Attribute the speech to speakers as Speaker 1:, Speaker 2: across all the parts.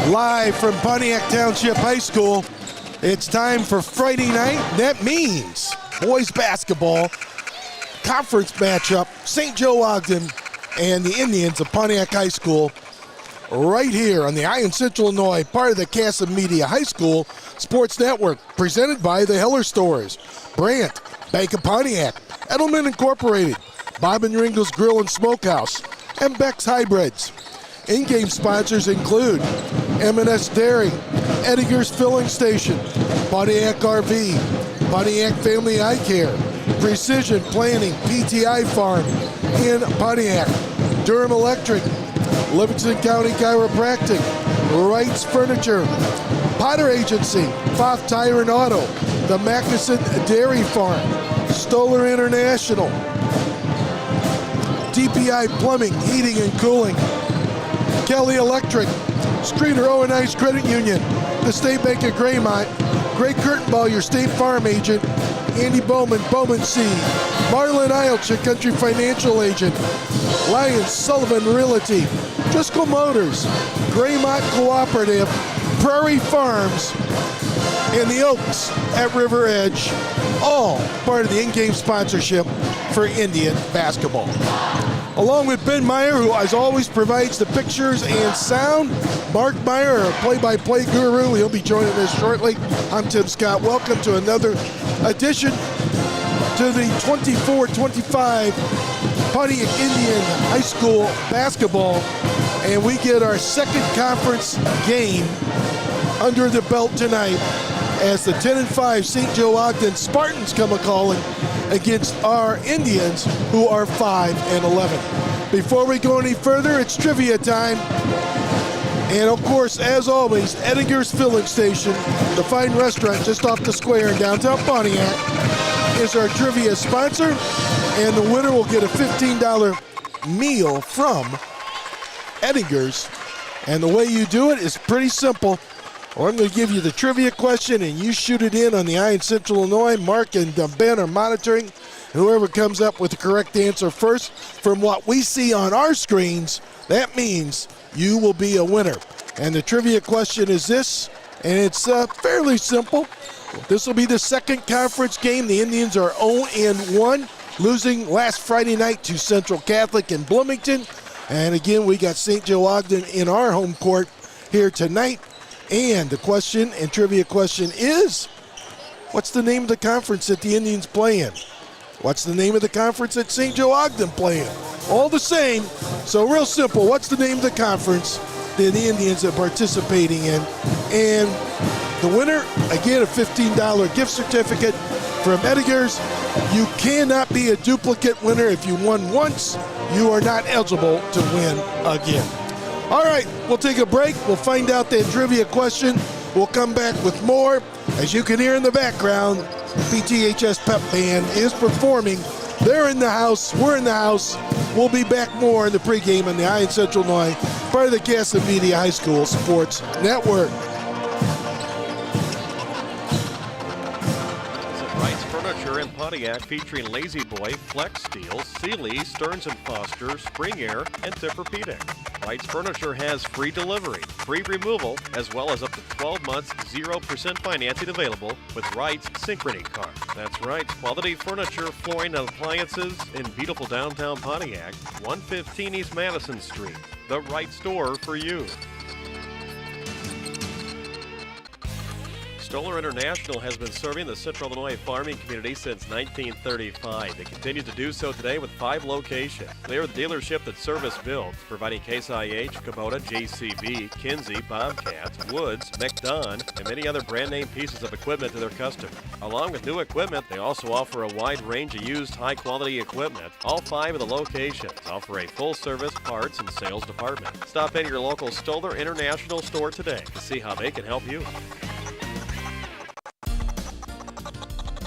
Speaker 1: Live from Pontiac Township High School, it's time for Friday night. That means boys basketball conference matchup, St. Joe Ogden and the Indians of Pontiac High School, right here on the Iron Central Illinois, part of the Casa Media High School Sports Network, presented by the Heller Stores, Brandt, Bank of Pontiac, Edelman Incorporated, Bob and Ringo's Grill and Smokehouse, and Beck's Hybrids. In-game sponsors include M&S Dairy, Edinger's Filling Station, Pontiac RV, Pontiac Family Eye Care, Precision Planning, PTI Farm in Pontiac, Durham Electric, Livingston County Chiropractic, Wright's Furniture, Potter Agency, Foth Tire and Auto, the Mackeson Dairy Farm, Stoller International, DPI Plumbing, Heating and Cooling, Kelly Electric, Streeter O&I's Credit Union, the State Bank of Graymont, Greg Kurtenball, your State Farm agent, Andy Bowman, Bowman Seed, Marlon Ilch, your Country Financial agent, Lyons Sullivan Realty, Driscoll Motors, Graymont Cooperative, Prairie Farms, and the Oaks at River Edge, all part of the in-game sponsorship for Indian basketball. Along with Ben Meyer, who as always provides the pictures and sound, Mark Meyer, our play-by-play guru, he'll be joining us shortly. I'm Tim Scott. Welcome to another edition to the 24-25 Pontiac Indian High School basketball, and we get our second conference game under the belt tonight as the 10-5 St. Joe Ogden Spartans come a-calling against our Indians, who are 5-11. Before we go any further, it's trivia time. And of course, as always, Edinger's Filling Station, the fine restaurant just off the square in downtown Pontiac, is our trivia sponsor. And the winner will get a $15 meal from Edinger's. And the way you do it is pretty simple. I'm going to give you the trivia question, and you shoot it in on the Iron Central Illinois. Mark and Ben are monitoring. Whoever comes up with the correct answer first, from what we see on our screens, that means you will be a winner. And the trivia question is this, and it's fairly simple. This will be the second conference game. The Indians are 0-1, losing last Friday night to Central Catholic in Bloomington. And again, we got St. Joe Ogden in our home court here tonight. And the question and trivia question is, what's the name of the conference that the Indians play in? What's the name of the conference that St. Joe Ogden play in? All the same, so real simple. What's the name of the conference that the Indians are participating in? And the winner, again, a $15 gift certificate from Edinger's. You cannot be a duplicate winner. If you won once, you are not eligible to win again. All right, we'll take a break. We'll find out that trivia question. We'll come back with more. As you can hear in the background, PTHS Pep Band is performing. They're in the house. We're in the house. We'll be back more in the pregame on the Iron Central Illinois, part of the Casa Media High School Sports Network.
Speaker 2: In Pontiac, featuring Lazy Boy, Flex Steel, Sealy, Stearns & Foster, Spring Air, and Tempur-Pedic. Wright's Furniture has free delivery, free removal, as well as up to 12 months 0% financing available with Wright's Synchrony card. That's right, quality furniture, flooring, and appliances in beautiful downtown Pontiac, 115 East Madison Street. The right store for you. Stoller International has been serving the Central Illinois farming community since 1935. They continue to do so today with 5 locations. They are the dealership that service builds, providing Case IH, Kubota, JCB, Kinsey, Bobcats, Woods, McDon, and many other brand name pieces of equipment to their customers. Along with new equipment, they also offer a wide range of used high-quality equipment. All 5 of the locations offer a full-service parts and sales department. Stop in your local Stoller International store today to see how they can help you.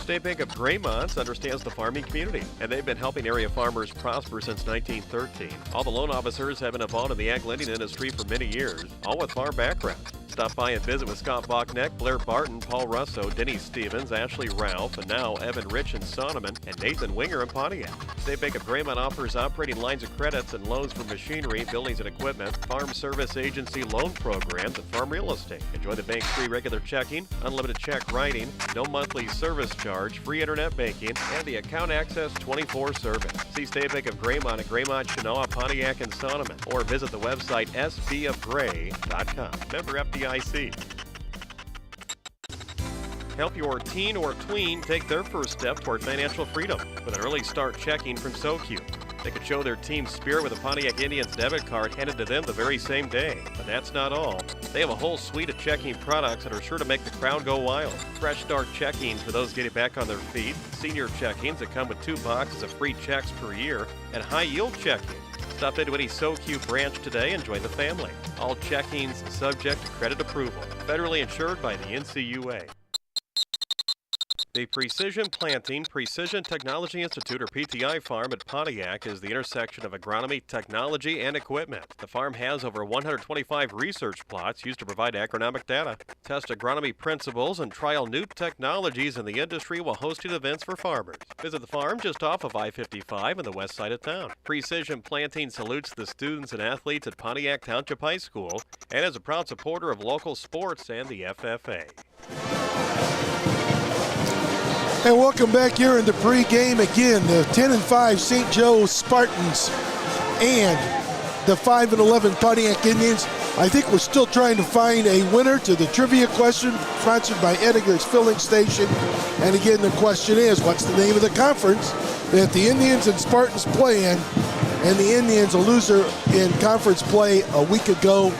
Speaker 2: State Bank of Graymont understands the farming community, and they've been helping area farmers prosper since 1913. All the loan officers have been involved in the ag lending industry for many years, all with farm backgrounds. Stop by and visit with Scott Bachneck, Blair Barton, Paul Russo, Denny Stevens, Ashley Ralph, and now Evan Rich in Sonneman, and Nathan Winger in Pontiac. State Bank of Graymont offers operating lines of credits and loans for machinery, buildings and equipment, farm service agency loan programs, and farm real estate. Enjoy the bank's free regular checking, unlimited check writing, no monthly service charge, free internet banking, and the account access 24 service. See State Bank of Graymont at Graymont, Chenoa, Pontiac, and Sonneman, or visit the website sbofgray.com. Member FDIC. Help your teen or tween take their first step toward financial freedom with an early start checking from SoCube. They could show their team spirit with a Pontiac Indians debit card handed to them the very same day. But that's not all. They have a whole suite of checking products that are sure to make the crowd go wild. Fresh start checkings for those getting back on their feet, senior checkings that come with 2 boxes of free checks per year, and high yield checking. Stop into any SoCube branch today and join the family. All checkings subject to credit approval. Federally insured by the NCUA. The Precision Planting Precision Technology Institute, or PTI farm at Pontiac, is the intersection of agronomy, technology, and equipment. The farm has over 125 research plots used to provide agronomic data, test agronomy principles, and trial new technologies in the industry while hosting events for farmers. Visit the farm just off of I-55 on the west side of town. Precision Planting salutes the students and athletes at Pontiac Township High School and is a proud supporter of local sports and the FFA.
Speaker 1: And welcome back here in the pregame again. The 10-5 St. Joe Spartans and the 5-11 Pontiac Indians. I think we're still trying to find a winner to the trivia question sponsored by Edgar's Filling Station. And again, the question is, what's the name of the conference that the Indians and Spartans play in? And the Indians, a loser in conference play a week ago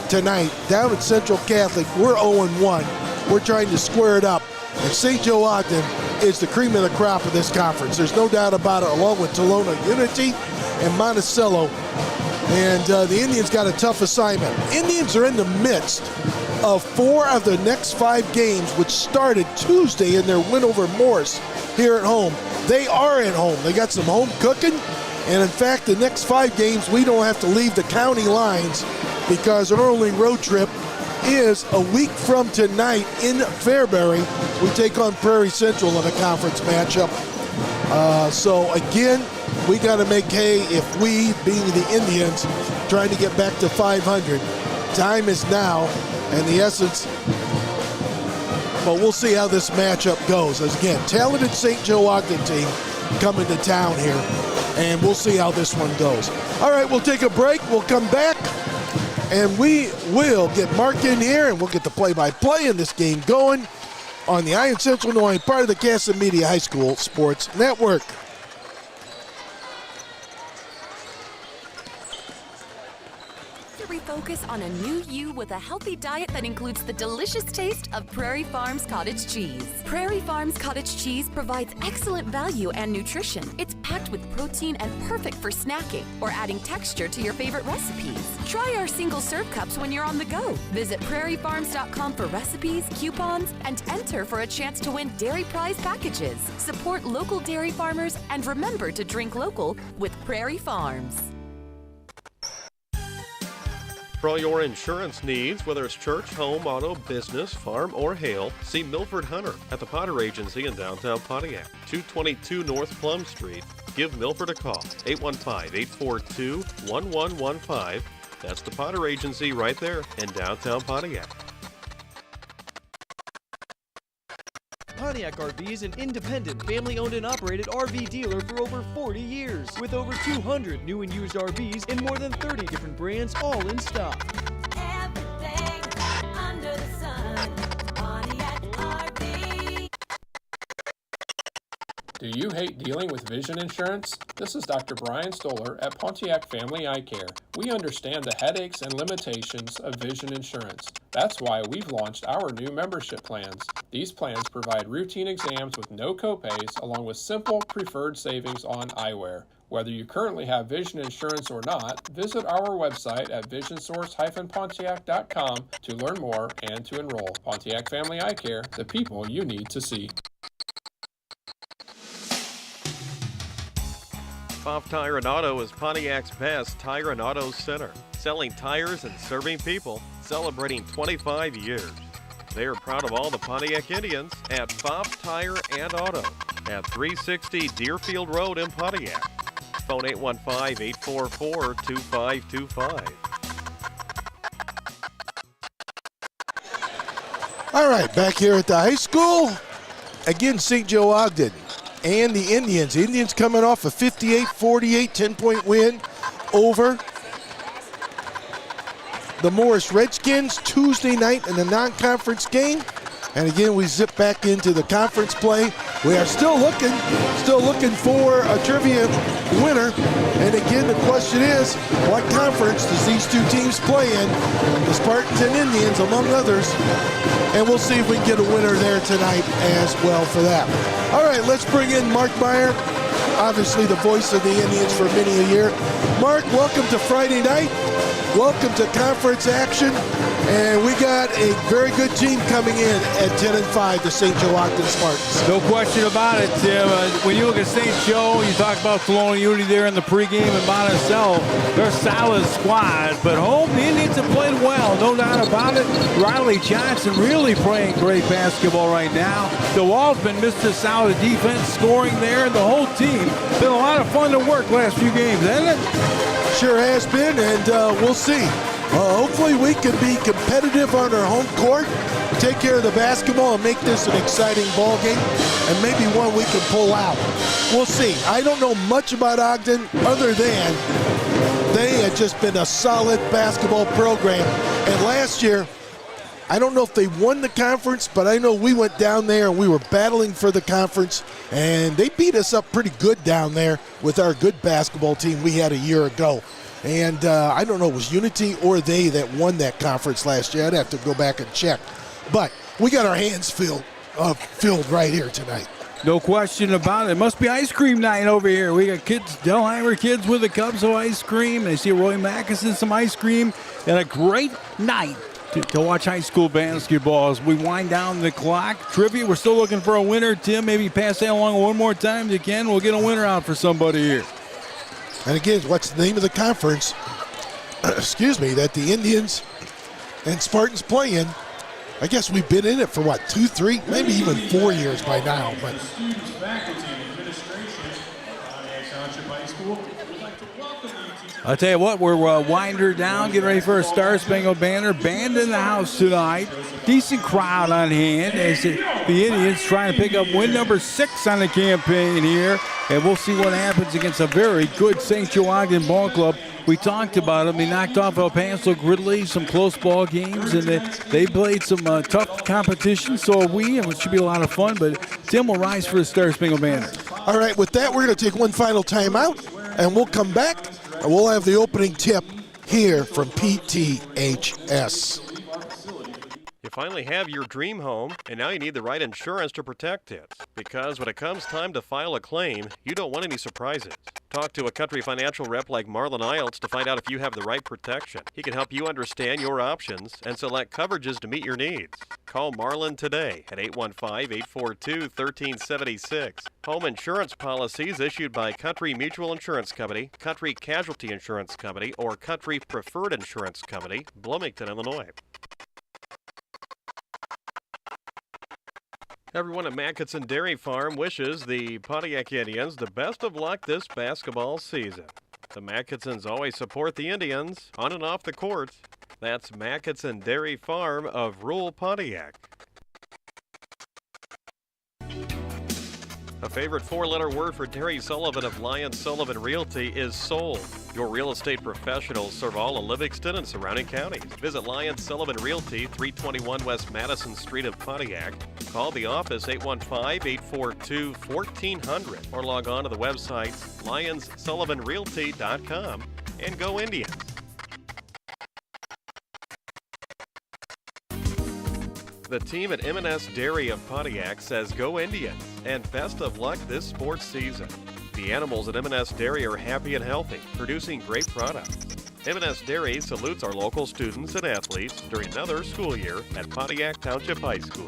Speaker 1: tonight. Down at Central Catholic, we're 0-1. We're trying to square it up. And St. Joe Ogden is the cream of the crop of this conference. There's no doubt about it, along with Tolona Unity and Monticello. And the Indians got a tough assignment. Indians are in the midst of 4 of the next 5 games, which started Tuesday in their win over Morris here at home. They are at home. They got some home cooking. And in fact, the next 5 games, we don't have to leave the county lines because our only road trip is a week from tonight in Fairbury. We take on Prairie Central in a conference matchup. So again, we got to make hay if we, being the Indians, trying to get back to 500. Time is now, and the essence, but we'll see how this matchup goes. As again, talented St. Joe Ogden team coming to town here, and we'll see how this one goes. All right, we'll take a break. We'll come back. And we will get Mark in here, and we'll get the play-by-play in this game going on the Iron Central Illinois, part of the Casa Media High School Sports Network.
Speaker 3: Refocus on a new you with a healthy diet that includes the delicious taste of Prairie Farms Cottage Cheese. Prairie Farms Cottage Cheese provides excellent value and nutrition. It's packed with protein and perfect for snacking or adding texture to your favorite recipes. Try our single-serve cups when you're on the go. Visit prairiefarms.com for recipes, coupons, and enter for a chance to win dairy prize packages. Support local dairy farmers and remember to drink local with Prairie Farms.
Speaker 2: For all your insurance needs, whether it's church, home, auto, business, farm, or hail, see Milford Hunter at the Potter Agency in downtown Pontiac, 222 North Plum Street. Give Milford a call, 815-842-1115. That's the Potter Agency right there in downtown Pontiac.
Speaker 4: Pontiac RV is an independent, family-owned and operated RV dealer for over 40 years, with over 200 new and used RVs in more than 30 different brands, all in stock.
Speaker 5: Everything under the sun, Pontiac RV.
Speaker 6: Do you hate dealing with vision insurance? This is Dr. Brian Stoller at Pontiac Family Eye Care. We understand the headaches and limitations of vision insurance. That's why we've launched our new membership plans. These plans provide routine exams with no copays, along with simple preferred savings on eyewear. Whether you currently have vision insurance or not, visit our website at visionsource-pontiac.com to learn more and to enroll. Pontiac Family Eye Care, the people you need to see.
Speaker 2: Pfaff Tire and Auto is Pontiac's best tire and auto center. Selling tires and serving people. celebrating 25 years. They are proud of all the Pontiac Indians at Fobbs Tire and Auto at 360 Deerfield Road in Pontiac. Phone 815-844-2525.
Speaker 1: All right, back here at the high school. Again, St. Joe Ogden and the Indians. Indians coming off a 58-48 10-point win over the Morris Redskins Tuesday night in the non-conference game. And again, we zip back into the conference play. We are still looking for a trivia winner. And again, the question is, what conference does these two teams play in? The Spartans and Indians, among others. And we'll see if we can get a winner there tonight as well for that. All right, let's bring in Mark Meyer, obviously the voice of the Indians for many a year. Mark, welcome to Friday night. Welcome to conference action. And we got a very good team coming in at 10-5, the St. Joe Ogden Spartans.
Speaker 7: No question about it, Tim. When you look at St. Joe, you talk about Colonial Unity there in the pregame and Monticello. They're a solid squad, but home, the Indians have played well, no doubt about it. Riley Johnson really playing great basketball right now. DeWaltman, Mr. Solid defense, scoring there, and the whole team. Been a lot of fun to work last few games, hasn't it?
Speaker 1: Sure has been, and we'll see. Hopefully we can be competitive on our home court, take care of the basketball, and make this an exciting ball game, and maybe one we can pull out. We'll see. I don't know much about Ogden other than they had just been a solid basketball program. And last year, I don't know if they won the conference, but I know we went down there and we were battling for the conference, and they beat us up pretty good down there with our good basketball team we had a year ago. And I don't know, it was Unity or they that won that conference last year. I'd have to go back and check. But we got our hands filled right here tonight.
Speaker 7: No question about it. It must be ice cream night over here. We got kids, Delheimer kids with the cups of ice cream. They see Roy Mackison some ice cream, and a great night to watch high school basketball as we wind down the clock. Trivia, we're still looking for a winner. Tim, maybe pass that along one more time if you can. We'll get a winner out for somebody here.
Speaker 1: And again, what's the name of the conference, excuse me, that the Indians and Spartans play in? I guess we've been in it for, 2, 3, maybe even 4 years by now. But
Speaker 6: Students, faculty, and administration of Pontiac Township High School would like to welcome you to
Speaker 7: I'll tell you what, we're wind her down, getting ready for a Star Spangled Banner. Band in the house tonight. Decent crowd on hand as the Indians trying to pick up win number 6 on the campaign here. And we'll see what happens against a very good St. Joe Ogden ball club. We talked about them. They knocked off El Paso Gridley, some close ball games, and they played some tough competition. So are we, and it should be a lot of fun. But Tim will rise for the Star Spangled Banner.
Speaker 1: all right, with that, we're going to take one final timeout, and we'll come back, and we'll have the opening tip here from PTHS.
Speaker 2: You finally have your dream home, and now you need the right insurance to protect it. Because when it comes time to file a claim, you don't want any surprises. Talk to a Country Financial rep like Marlon Iltz to find out if you have the right protection. He can help you understand your options and select coverages to meet your needs. Call Marlon today at 815-842-1376. Home insurance policies issued by Country Mutual Insurance Company, Country Casualty Insurance Company, or Country Preferred Insurance Company, Bloomington, Illinois. Everyone at Macketson Dairy Farm wishes the Pontiac Indians the best of luck this basketball season. The Macketsons always support the Indians on and off the court. That's Macketson Dairy Farm of rural Pontiac. A favorite 4-letter word for Terry Sullivan of Lyons Sullivan Realty is sold. Your real estate professionals serve all of Livingston and surrounding counties. Visit Lyons Sullivan Realty, 321 West Madison Street of Pontiac. Call the office 815-842-1400 or log on to the website lyonssullivanrealty.com and go Indians. The team at M&S Dairy of Pontiac says go Indians and best of luck this sports season. The animals at M&S Dairy are happy and healthy, producing great products. M&S Dairy salutes our local students and athletes during another school year at Pontiac Township High School.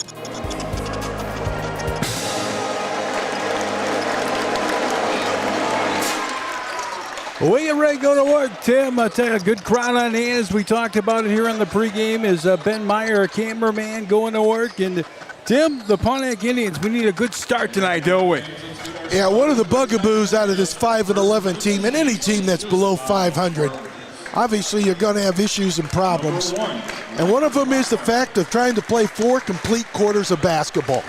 Speaker 7: We get ready to go to work, Tim. I tell you, a good crowd on hand, as we talked about it here on the pregame, is Ben Meyer, a cameraman, going to work. And Tim, the Pontiac Indians, we need a good start tonight, don't we?
Speaker 1: Yeah, one of the bugaboos out of this 5-11 team, and any team that's below 500, obviously you're going to have issues and problems. And one of them is the fact of trying to play 4 complete quarters of basketball.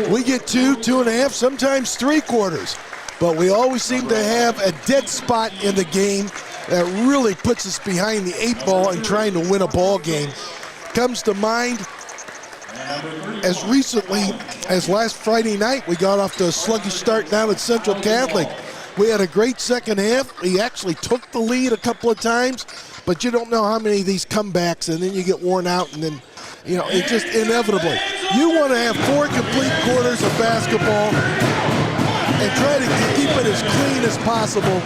Speaker 1: We get 2, 2.5, sometimes 3 quarters. But we always seem to have a dead spot in the game that really puts us behind the 8 ball and trying to win a ball game. Comes to mind as recently as last Friday night, we got off to a sluggish start down at Central Catholic. We had a great second half. We actually took the lead a couple of times, but you don't know how many of these comebacks, and then you get worn out, and then, you know, it just inevitably. You want to have 4 complete quarters of basketball and try to keep it as clean as possible.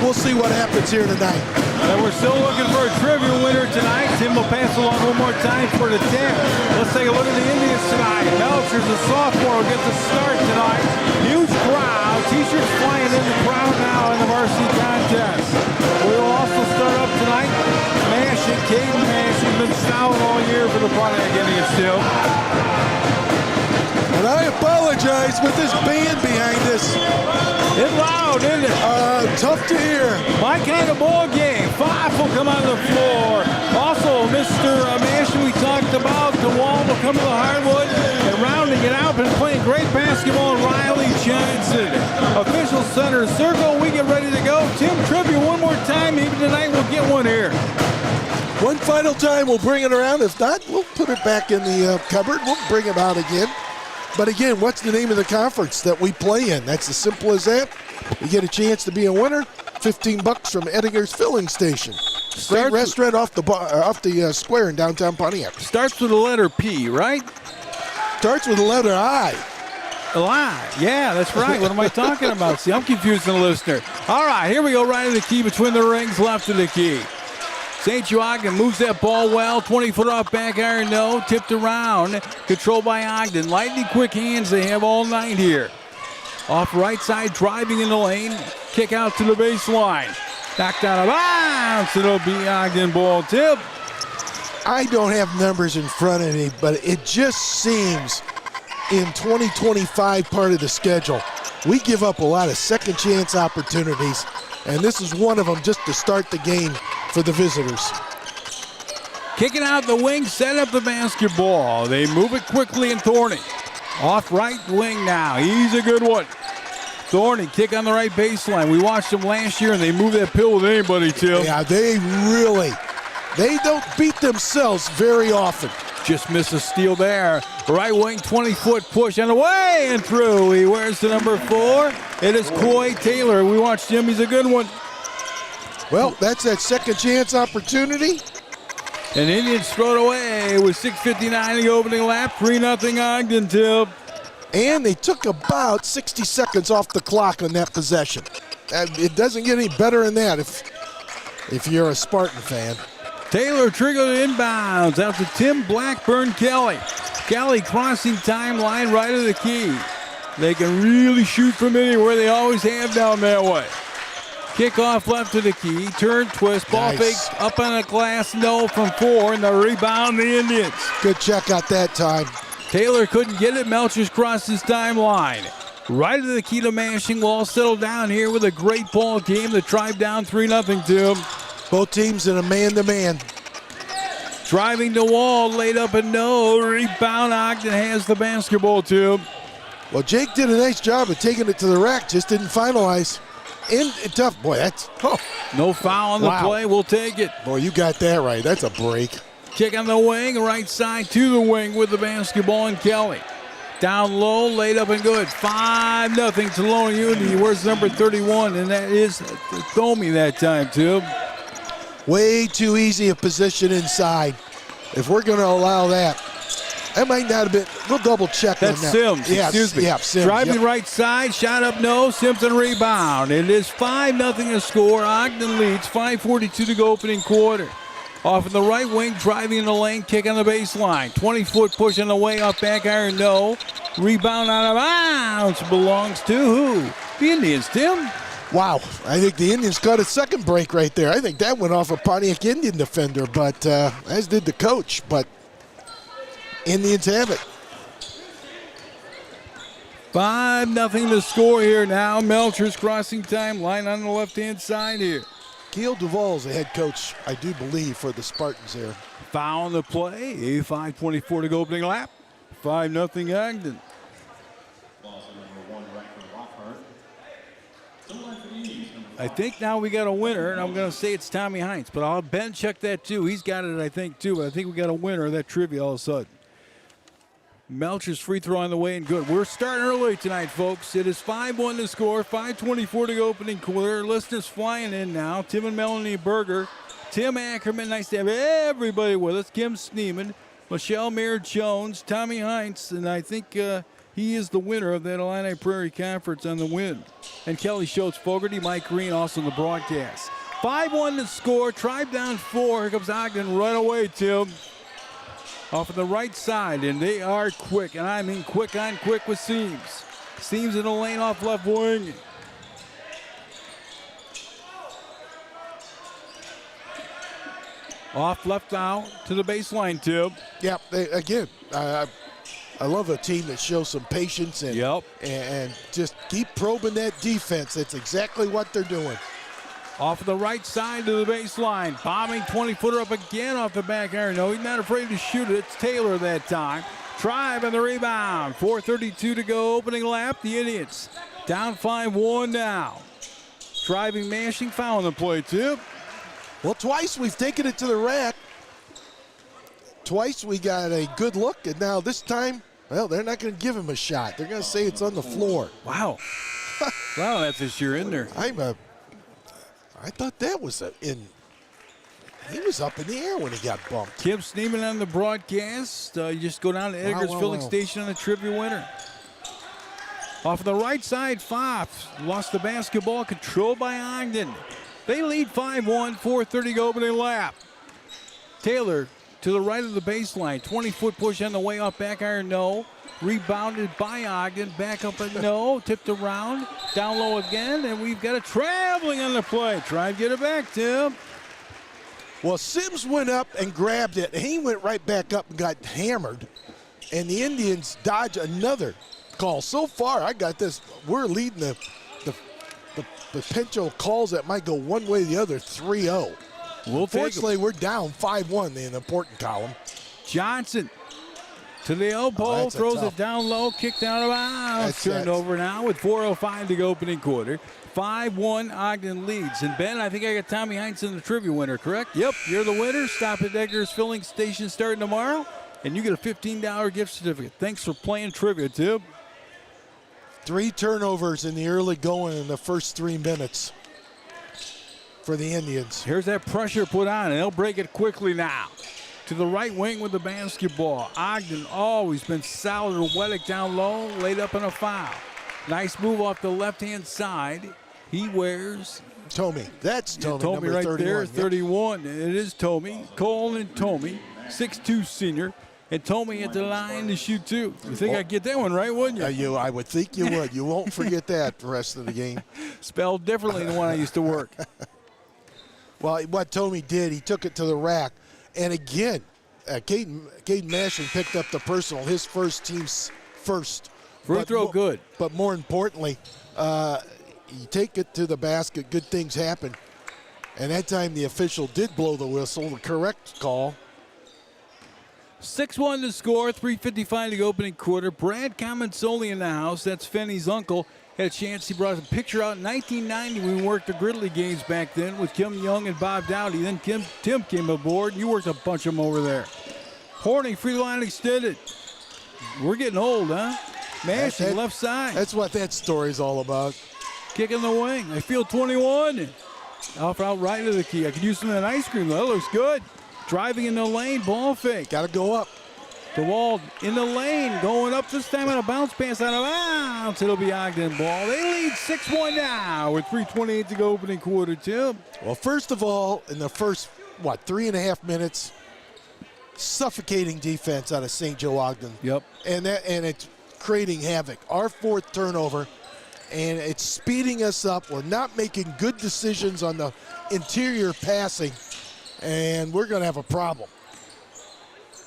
Speaker 1: We'll see what happens here tonight.
Speaker 7: And we're still looking for a trivia winner tonight. Tim will pass along one more time for the 10. Let's take a look at the Indians tonight. Melcher's a sophomore, will get the start tonight. Huge crowd. T-shirts flying in the crowd now in the varsity contest. We will also start up tonight. Caden Mash has been stout all year for the Pontiac Indians still.
Speaker 1: And I apologize with this band behind us.
Speaker 7: It's loud, isn't it?
Speaker 1: Tough to hear.
Speaker 7: My kind of ball game. 5 will come on the floor. Also, Mr. Manchin, we talked about. The wall will come to the hardwood. And rounding it out, been playing great basketball, Riley Johnson. Official center circle. We get ready to go. Tim, trivia one more time. Maybe tonight we'll get one here.
Speaker 1: One final time, we'll bring it around. If not, we'll put it back in the cupboard. We'll bring it out again. But again, what's the name of the conference that we play in? That's as simple as that. You get a chance to be a winner. $15 from Edinger's Filling Station. Great restaurant off the square in downtown Pontiac.
Speaker 7: Starts with the letter P, right?
Speaker 1: Starts with the letter I.
Speaker 7: Yeah, that's right. What am I talking about? See, I'm confusing the listener. All right, here we go. Right of the key between the rings, left of the key. St. Joe Ogden moves that ball well. 20-foot off back iron, no. Tipped around. Controlled by Ogden. Lightning quick hands they have all night here. Off right side, driving in the lane. Kick out to the baseline. Knocked out of bounds. It'll be Ogden ball tip.
Speaker 1: I don't have numbers in front of me, but it just seems in 2025 part of the schedule, we give up a lot of second chance opportunities, and this is one of them just to start the game for the visitors.
Speaker 7: Kicking out the wing, set up the basketball. They move it quickly, and Thorny off right wing now. He's a good one. Thorny kick on the right baseline. We watched them last year, and they move that pill with anybody, Tim.
Speaker 1: Yeah, they don't beat themselves very often.
Speaker 7: Just missed a steal there. Right wing, 20-foot push on the way and through. He wears the number 4. It is Coy Taylor. We watched him. He's a good one.
Speaker 1: Well, that's that second chance opportunity.
Speaker 7: And Indians throw it away with 6:59 in the opening lap. 3-0 Ogden, Tim.
Speaker 1: And they took about 60 seconds off the clock on that possession. It doesn't get any better than that if you're a Spartan fan.
Speaker 7: Taylor triggered inbounds out to Tim Blackburn Kelly. Kelly crossing timeline right of the key. They can really shoot from anywhere. They always have down that way. Kickoff left of the key. Turn, twist, ball fake up on the glass. No from 4, and the rebound the Indians.
Speaker 1: Good check out that time.
Speaker 7: Taylor couldn't get it. Melcher's crossed his timeline. Right of the key to Mashing. Will all settle down here with a great ball game. The drive down 3-0 to him.
Speaker 1: Both teams in a man-to-man.
Speaker 7: Driving the wall, laid up and no. Rebound, Ogden has the basketball too.
Speaker 1: Well, Jake did a nice job of taking it to the rack, just didn't finalize. And tough, boy, that's... Oh.
Speaker 7: No foul on the play, we'll take it.
Speaker 1: Boy, you got that right, that's a break.
Speaker 7: Kick on the wing, right side to the wing with the basketball and Kelly. Down low, laid up and good. 5-0 to Lone Unity. Where's number 31? And that is Domi that time too.
Speaker 1: Way too easy a position inside. If we're going to allow that, that might not have been. We'll double check on that.
Speaker 7: That's Sims.
Speaker 1: Yeah,
Speaker 7: excuse me.
Speaker 1: Yeah, Sims.
Speaker 7: Driving right side, shot up no. Simpson rebound. It is 5-0 to score. Ogden leads. 5:42 to go opening quarter. Off in the right wing, driving in the lane, kick on the baseline. 20-foot push on the way off back iron, no. Rebound out of bounds belongs to who? The Indians, Tim.
Speaker 1: Wow, I think the Indians got a second break right there. I think that went off a Pontiac Indian defender, but as did the coach. But Indians have it.
Speaker 7: 5-0 to score here now. Melcher's crossing time, line on the left-hand side here.
Speaker 1: Keel Duvall's the head coach, I do believe, for the Spartans there.
Speaker 7: Foul on the play. 5:24 to go opening lap. 5-0 Ogden. I think now we got a winner, and I'm going to say it's Tommy Hines, but I'll Ben check that too. He's got it, I think, too. But I think we got a winner of that trivia all of a sudden. Melcher's free throw on the way and good. We're starting early tonight, folks. It is 5-1 to score, 5:24 to go opening quarter. Listeners flying in now. Tim and Melanie Berger, Tim Ackerman. Nice to have everybody with us. Kim Sneeman, Michelle Mayer-Jones, Tommy Hines, and I think he is the winner of that Illini Prairie Conference on the win. And Kelly Schultz Fogarty, Mike Green also in the broadcast. 5-1 to score. Tribe down 4. Here comes Ogden right away, Tim. Off of the right side, and they are quick, and I mean quick on quick with Seams. Seams in the lane off left wing. Off left now to the baseline, Tim.
Speaker 1: Yep, I love a team that shows some patience and just keep probing that defense. That's exactly what they're doing.
Speaker 7: Off of the right side to the baseline. Bombing 20-footer up again off the back iron. No, he's not afraid to shoot it. It's Taylor that time. Tribe on the rebound. 4:32 to go. Opening lap. The Indians down 5-1 now. Driving, mashing, foul on the play, too.
Speaker 1: Well, twice we've taken it to the rack. Twice we got a good look, and now this time, well, they're not going to give him a shot. They're going to say it's on the floor.
Speaker 7: Wow. Wow, that's a sheer in there.
Speaker 1: I thought that was he was up in the air when he got bumped.
Speaker 7: Kim Sneeman on the broadcast. You just go down to Edgar's filling station on the trivia winner. Off of the right side, Fops lost the basketball, controlled by Ogden. They lead 5-1, 4:30 go opening lap. Taylor to the right of the baseline, 20-foot push on the way off back iron, no. Rebounded by Ogden, back up and no, tipped around, down low again, and we've got a traveling on the play. Try and get it back, Tim.
Speaker 1: Well, Sims went up and grabbed it, and he went right back up and got hammered, and the Indians dodge another call. So far, I got this, we're leading the potential calls that might go one way or the other, 3-0. Unfortunately, we're down 5-1 in the important column.
Speaker 7: Johnson to the elbow, throws it down low, kicked out of bounds. Turned over now with 4:05 to go opening quarter. 5-1 Ogden leads. And Ben, I think I got Tommy Hines in the trivia winner, correct? Yep, you're the winner. Stop at Edgar's filling station starting tomorrow, and you get a $15 gift certificate. Thanks for playing trivia, Tim.
Speaker 1: 3 turnovers in the early going in the first 3 minutes for the Indians.
Speaker 7: Here's that pressure put on, and they'll break it quickly now. To the right wing with the basketball. Ogden always been solid. Weddick down low, laid up in a foul. Nice move off the left-hand side. He wears
Speaker 1: Tomey. That's Tomey,
Speaker 7: Tomey
Speaker 1: number
Speaker 7: right
Speaker 1: 31.
Speaker 7: there, 31. It is Tomey. Cole and Tomey, 6'2 senior. And Tomey at the line to shoot two. You think I'd get that one right, wouldn't you?
Speaker 1: I would think you would. You won't forget that the rest of the game.
Speaker 7: Spelled differently than when I used to work.
Speaker 1: Well, what Tomey did, he took it to the rack. And again, Caden Mashing picked up the personal, his first team's first.
Speaker 7: Free throw good.
Speaker 1: But more importantly, you take it to the basket, good things happen. And that time the official did blow the whistle, the correct call.
Speaker 7: 6-1 to score, 3:55 to go opening quarter. Brad Comensoli in the house. That's Fenny's uncle. Had a chance. He brought a picture out in 1990 when we worked the Gridley games back then with Kim Young and Bob Dowdy. Then Tim came aboard. You worked a bunch of them over there. Horning, free line extended. We're getting old, huh? Mashing left side.
Speaker 1: That's what that story's all about.
Speaker 7: Kick in the wing. I feel 21. Off out right of the key. I could use some of that ice cream, though. That looks good. Driving in the lane, ball fake.
Speaker 1: Got to go up.
Speaker 7: DeWald in the lane, going up this time on a bounce pass out of bounds. It'll be Ogden ball. They lead 6-1 now with 3:28 to go opening quarter, Tim.
Speaker 1: Well, first of all, in the first, 3.5 minutes, suffocating defense out of St. Joe Ogden.
Speaker 7: Yep.
Speaker 1: And it's creating havoc. Our 4th turnover, and it's speeding us up. We're not making good decisions on the interior passing, and we're going to have a problem.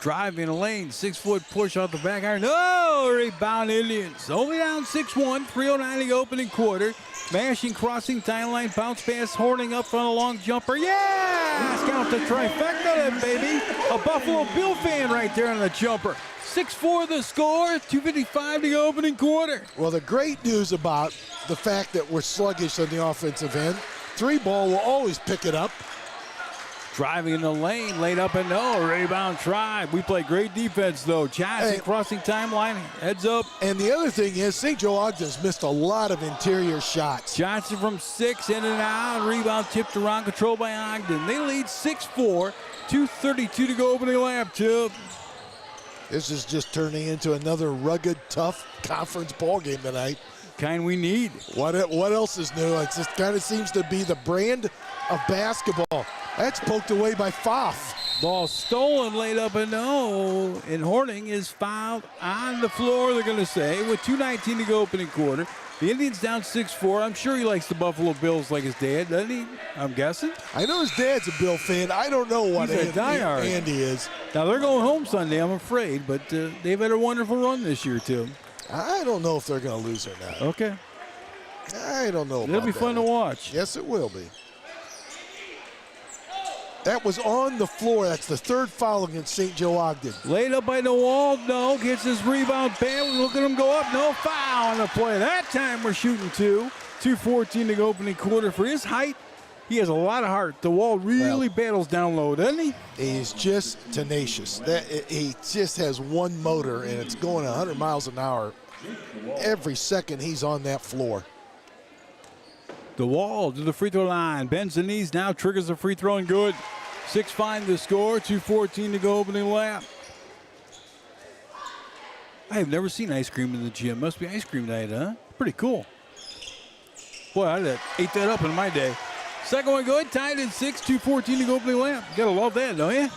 Speaker 7: Driving a lane, 6-foot push off the back iron. No, rebound Indians. Only down 6-1, 3:09 to go opening quarter. Mashing, crossing, timeline, bounce pass, Horning up on a long jumper. Yeah! Count the trifecta then, baby. A Buffalo Bill fan right there on the jumper. 6-4 the score, 2:55 to go opening quarter.
Speaker 1: Well, the great news about the fact that we're sluggish on the offensive end, 3-ball will always pick it up.
Speaker 7: Driving in the lane, laid up and no, rebound try. We play great defense though. Johnson
Speaker 1: Hey.
Speaker 7: crossing timeline, heads up.
Speaker 1: And the other thing is, St. Joe Ogden's missed a lot of interior shots.
Speaker 7: Johnson from 6, in and out. Rebound tipped around, controlled by Ogden. They lead 6-4, 2:32 to go opening lap, Tip.
Speaker 1: This is just turning into another rugged, tough conference ball game tonight.
Speaker 7: Kind we need.
Speaker 1: What else is new? It just kind of seems to be the brand of basketball. That's poked away by Pfaff.
Speaker 7: Ball stolen, laid up and no. And Horning is fouled on the floor, they're going to say, with 2:19 to go opening quarter. The Indians down 6-4. I'm sure he likes the Buffalo Bills like his dad, doesn't he? I'm guessing.
Speaker 1: I know his dad's a Bill fan. I don't know what
Speaker 7: He's a diehard.
Speaker 1: Andy is.
Speaker 7: Now they're going home Sunday, I'm afraid, but they've had a wonderful run this year, too.
Speaker 1: I don't know if they're going to lose or not.
Speaker 7: Okay.
Speaker 1: I don't know about
Speaker 7: It'll be
Speaker 1: that.
Speaker 7: fun to watch.
Speaker 1: Yes, it will be. That was on the floor. That's the third foul against St. Joe Ogden.
Speaker 7: Laid up by the wall, no. Gets his rebound bad. Look at him go up. No foul on the play. That time we're shooting 2. 2:14 to go opening quarter. For his height, he has a lot of heart. The wall really battles down low, doesn't he?
Speaker 1: He's just tenacious. He just has one motor, and it's going 100 miles an hour every second he's on that floor.
Speaker 7: The wall to the free throw line. Bends the knees now, triggers the free throw and good. 6-5 the score, 2:14 to go opening lap. I have never seen ice cream in the gym. Must be ice cream night, huh? Pretty cool. Boy, I ate that up in my day. Second one good, tied in 6, 2:14 to go opening lap. You gotta love that, don't you?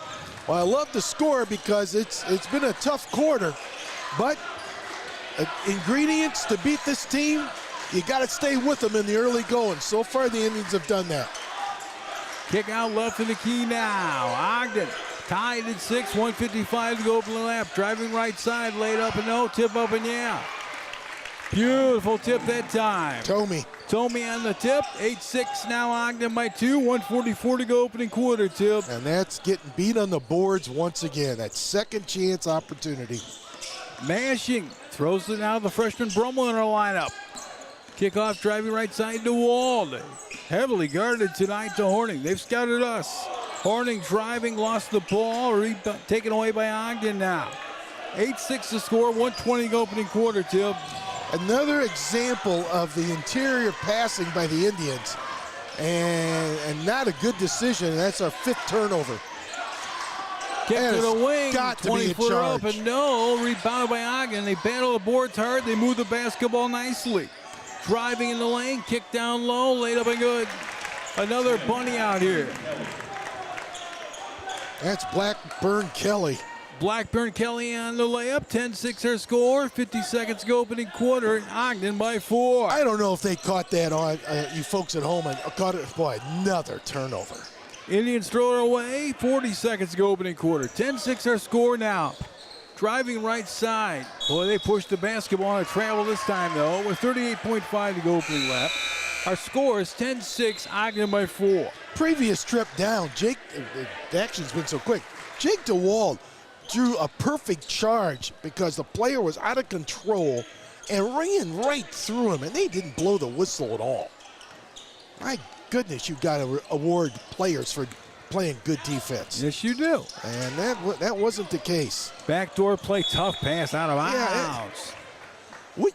Speaker 1: Well, I love the score because it's been a tough quarter, but ingredients to beat this team, you got to stay with them in the early going. So far, the Indians have done that.
Speaker 7: Kick out left in the key now. Ogden tied at 6, 1:55 to go opening lap. Driving right side, laid up and no, tip up and yeah. Beautiful tip that time.
Speaker 1: Tomey
Speaker 7: on the tip. 8-6 now, Ogden by 2. 1:44 to go opening quarter, Tip.
Speaker 1: And that's getting beat on the boards once again. That second chance opportunity.
Speaker 7: Mashing. Throws it now, the freshman Brummel in our lineup. Kickoff driving right side to Wald. Heavily guarded tonight to Horning. They've scouted us. Horning driving, lost the ball. Taken away by Ogden now. 8-6 to score. 1:20 to go opening quarter, Tip.
Speaker 1: Another example of the interior passing by the Indians, and not a good decision. That's our 5th turnover.
Speaker 7: Kick to the wing,
Speaker 1: got to be a
Speaker 7: 20-footer up
Speaker 1: charge.
Speaker 7: and no, rebounded by Ogden. They battle the boards hard, they move the basketball nicely. Driving in the lane, kick down low, laid up and good. Another bunny out here.
Speaker 1: That's Blackburn Kelly.
Speaker 7: Blackburn Kelly on the layup, 10-6 our score, 50 seconds to go opening quarter, Ogden by 4.
Speaker 1: I don't know if they caught that on, you folks at home, and caught it. Boy, another turnover.
Speaker 7: Indians throw it away, 40 seconds to go opening quarter, 10-6 our score now. Driving right side. Boy, they pushed the basketball on a travel this time though, with 38.5 to go opening lap. Our score is 10-6, Ogden by 4.
Speaker 1: Previous trip down, Jake, the action's been so quick. Jake DeWald drew a perfect charge because the player was out of control and ran right through him, and they didn't blow the whistle at all. My goodness, you got to award players for playing good defense.
Speaker 7: Yes, you do.
Speaker 1: And that wasn't the case.
Speaker 7: Backdoor play, tough pass out of bounds.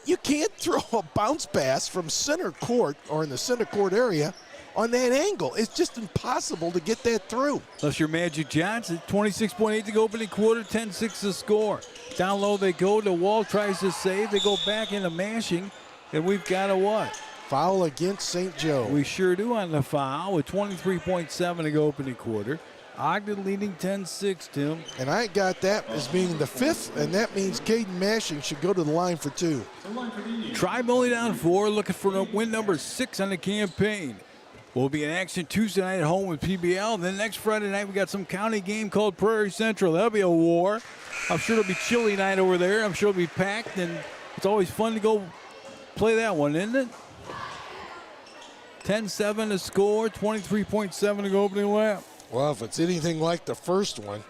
Speaker 1: You can't throw a bounce pass from center court or in the center court area on that angle. It's just impossible to get that through.
Speaker 7: Unless you're Magic Johnson, 26.8 to go opening quarter, 10-6 to score. Down low they go. The wall tries to save. They go back into mashing, and we've got a what?
Speaker 1: Foul against St. Joe.
Speaker 7: We sure do on the foul with 23.7 to go opening quarter. Ogden leading 10-6, Tim.
Speaker 1: And I got that as being the 5th, and that means Caden Mashing should go to the line for 2.
Speaker 7: Tribe only down 4, looking for win number 6 on the campaign. We'll be in action Tuesday night at home with PBL. Then next Friday night, we got some county game called Prairie Central. That'll be a war. I'm sure it'll be chilly night over there. I'm sure it'll be packed, and it's always fun to go play that one, isn't it? 10-7 to score, 23.7 to go opening lap.
Speaker 1: Well, if it's anything like the first one.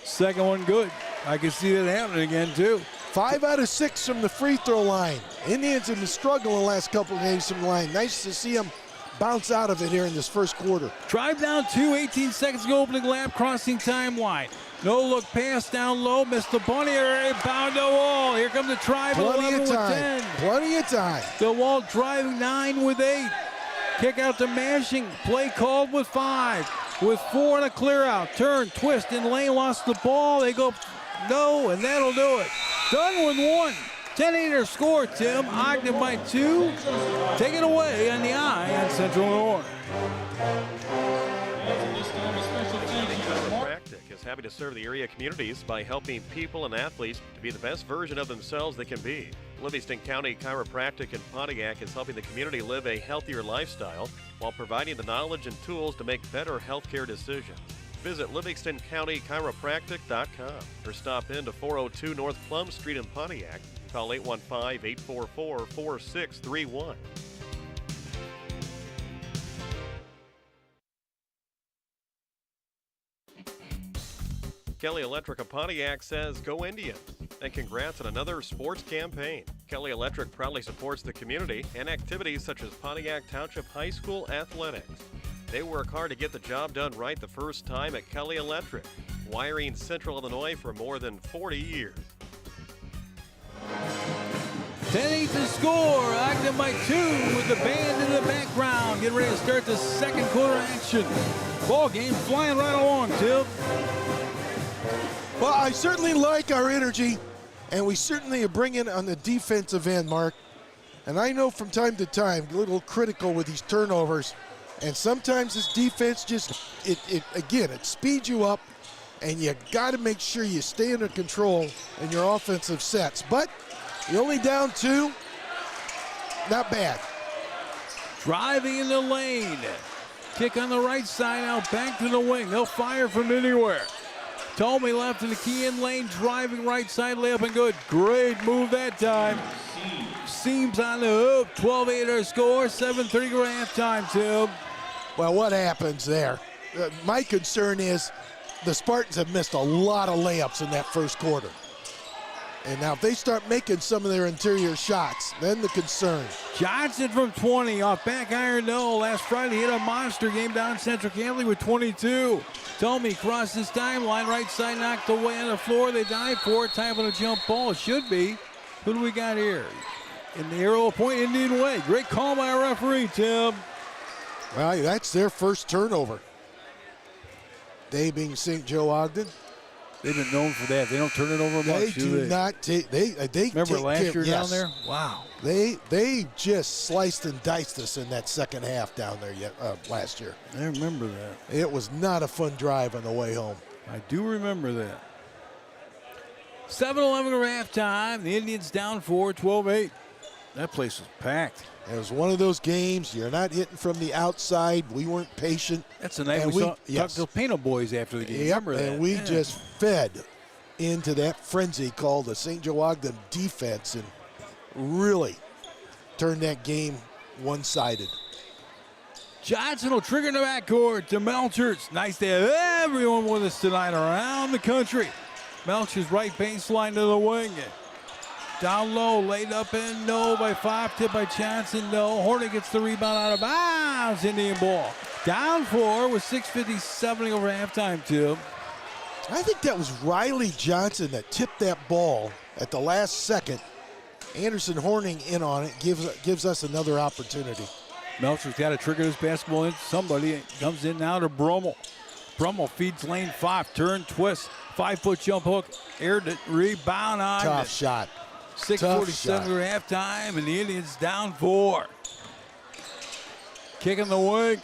Speaker 7: Second one good. I can see that happening again, too.
Speaker 1: 5 out of 6 from the free throw line. Indians have been struggling the last couple of games from the line. Nice to see them bounce out of it here in this first quarter.
Speaker 7: Drive down 2, 18 seconds to go opening lap, crossing timeline. No look pass down low, missed the bunny, bound the wall. Here comes the Tribe, 11 with 10.
Speaker 1: Plenty of time.
Speaker 7: The wall driving 9 with 8. Kick out to Mashing, play called with 5. With 4 and a clear out. Turn, twist, in lane, lost the ball. They go, no, and that'll do it. Done with 1. 10-8 score, Tim. Ogden by 2. Take it away on the eye on Central Illinois.
Speaker 2: Chiropractic is happy to serve the area communities by helping people and athletes to be the best version of themselves they can be. Livingston County Chiropractic in Pontiac is helping the community live a healthier lifestyle while providing the knowledge and tools to make better healthcare decisions. Visit LivingstonCountyChiropractic.com or stop in to 402 North Plum Street in Pontiac. Call 815-844-4631. Kelly Electric of Pontiac says, "Go Indians!" And congrats on another sports campaign. Kelly Electric proudly supports the community and activities such as Pontiac Township High School athletics. They work hard to get the job done right the first time at Kelly Electric, wiring Central Illinois for more than 40 years.
Speaker 7: 10-8 to score. Ogden by 2 with the band in the background. Getting ready to start the second quarter action. Ball game flying right along, Tim.
Speaker 1: Well, I certainly like our energy, and we certainly are bringing on the defensive end, Mark. And I know from time to time, a little critical with these turnovers. And sometimes this defense just, it speeds you up, and you got to make sure you stay under control in your offensive sets. But you're only down 2, not bad.
Speaker 7: Driving in the lane. Kick on the right side, out back to the wing. They'll fire from anywhere. Tomey left in the key in lane, driving right side, layup and good. Great move that time. Seams on the hoop, 12-8 our score, 7:30 go to halftime, Tim.
Speaker 1: Well, what happens there? My concern is the Spartans have missed a lot of layups in that first quarter. And now if they start making some of their interior shots, then the concern.
Speaker 7: Johnson from 20 off back iron, no. Last Friday hit a monster game down in Central Catholic with 22. Tomey crosses timeline, right side knocked away on the floor. They dive for it, time for the jump ball. Should be. Who do we got here? In the arrow point, Indian way. Great call by our referee, Tim.
Speaker 1: Well, that's their first turnover. They being St. Joe Ogden.
Speaker 7: They've been known for that. They don't turn it over much,
Speaker 1: They do not take. They
Speaker 7: remember
Speaker 1: take
Speaker 7: last year
Speaker 1: yes.
Speaker 7: down there? Wow.
Speaker 1: They just sliced and diced us in that second half down there last year.
Speaker 7: I remember that.
Speaker 1: It was not a fun drive on the way home.
Speaker 7: I do remember that. 7-11 or halftime. The Indians down 4, 12-8. That place was packed.
Speaker 1: It was one of those games. You're not hitting from the outside. We weren't patient.
Speaker 7: That's the night
Speaker 1: And
Speaker 7: we saw
Speaker 1: yes.
Speaker 7: the Pano boys after the game.
Speaker 1: Yep,
Speaker 7: Remember that?
Speaker 1: and we
Speaker 7: Yeah.
Speaker 1: just fed into that frenzy called the St. Joe Ogden defense and really turned that game one-sided.
Speaker 7: Johnson will trigger in the backcourt to Melchers. Nice to have everyone with us tonight around the country. Melchers right baseline to the wing. Down low, laid up in, no by 5, tipped by Johnson, no. Hornet gets the rebound out of bounds, Indian ball. Down 4 with 6:57 over halftime, Tim.
Speaker 1: I think that was Riley Johnson that tipped that ball at the last second. Anderson Horning in on it gives us another opportunity.
Speaker 7: Melchers got to trigger this basketball in. Somebody comes in now to Brummel. Brummel feeds lane 5, turn, twist, 5-foot jump hook, aired it, rebound on
Speaker 1: Tough
Speaker 7: it.
Speaker 1: shot.
Speaker 7: 6:47 over halftime, and the Indians down 4. Kick in the wing.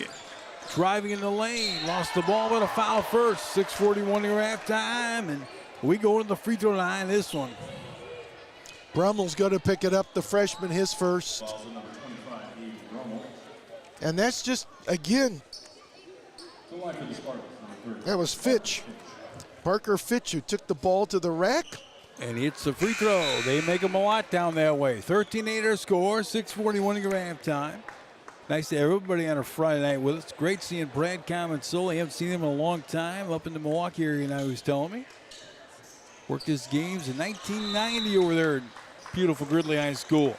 Speaker 7: driving in the lane. Lost the ball, but a foul first. 6:41 to halftime, and we go to the free throw line this one.
Speaker 1: Brummel's going to pick it up, the freshman, his first. And that's just, again, that was Fitch. Parker Fitch, who took the ball to the rack.
Speaker 7: And it's a free throw. They make them a lot down that way. 13-8 our score, 6:41 to go halftime. Nice to have everybody on a Friday night with us. Great seeing Brad Comensoli. Haven't seen him in a long time up in the Milwaukee area now, he was telling me. Worked his games in 1990 over there at beautiful Gridley High School.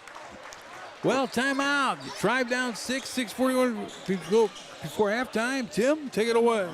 Speaker 7: Well, timeout. Tribe down 6:41 to go before halftime. Tim, take it away.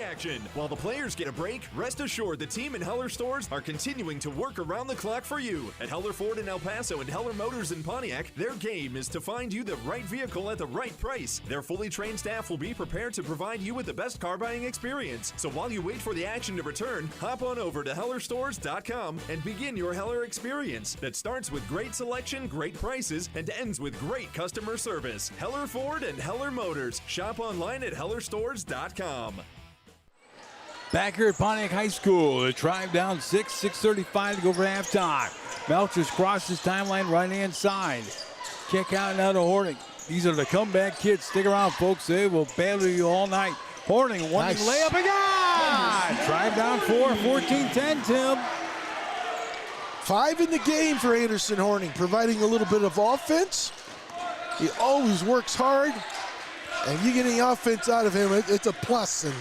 Speaker 8: Action. While the players get a break, rest assured the team in Heller stores are continuing to work around the clock for you. At Heller Ford in El Paso and Heller Motors in Pontiac, their game is to find you the right vehicle at the right price. Their fully trained staff will be prepared to provide you with the best car buying experience. So while you wait for the action to return, hop on over to HellerStores.com and begin your Heller experience that starts with great selection, great prices, and ends with great customer service. Heller Ford and Heller Motors. Shop online at HellerStores.com.
Speaker 7: Back here at Pontiac High School, the Tribe down 6:35 to go for halftime. Melchers crosses timeline right-hand side. Kick out now to Horning. These are the comeback kids. Stick around, folks. They will battle you all night. Horning, one layup and got! Tribe down 4, 14-10, Tim.
Speaker 1: 5 in the game for Anderson Horning, providing a little bit of offense. He always works hard, and you get any offense out of him, it's a plus. And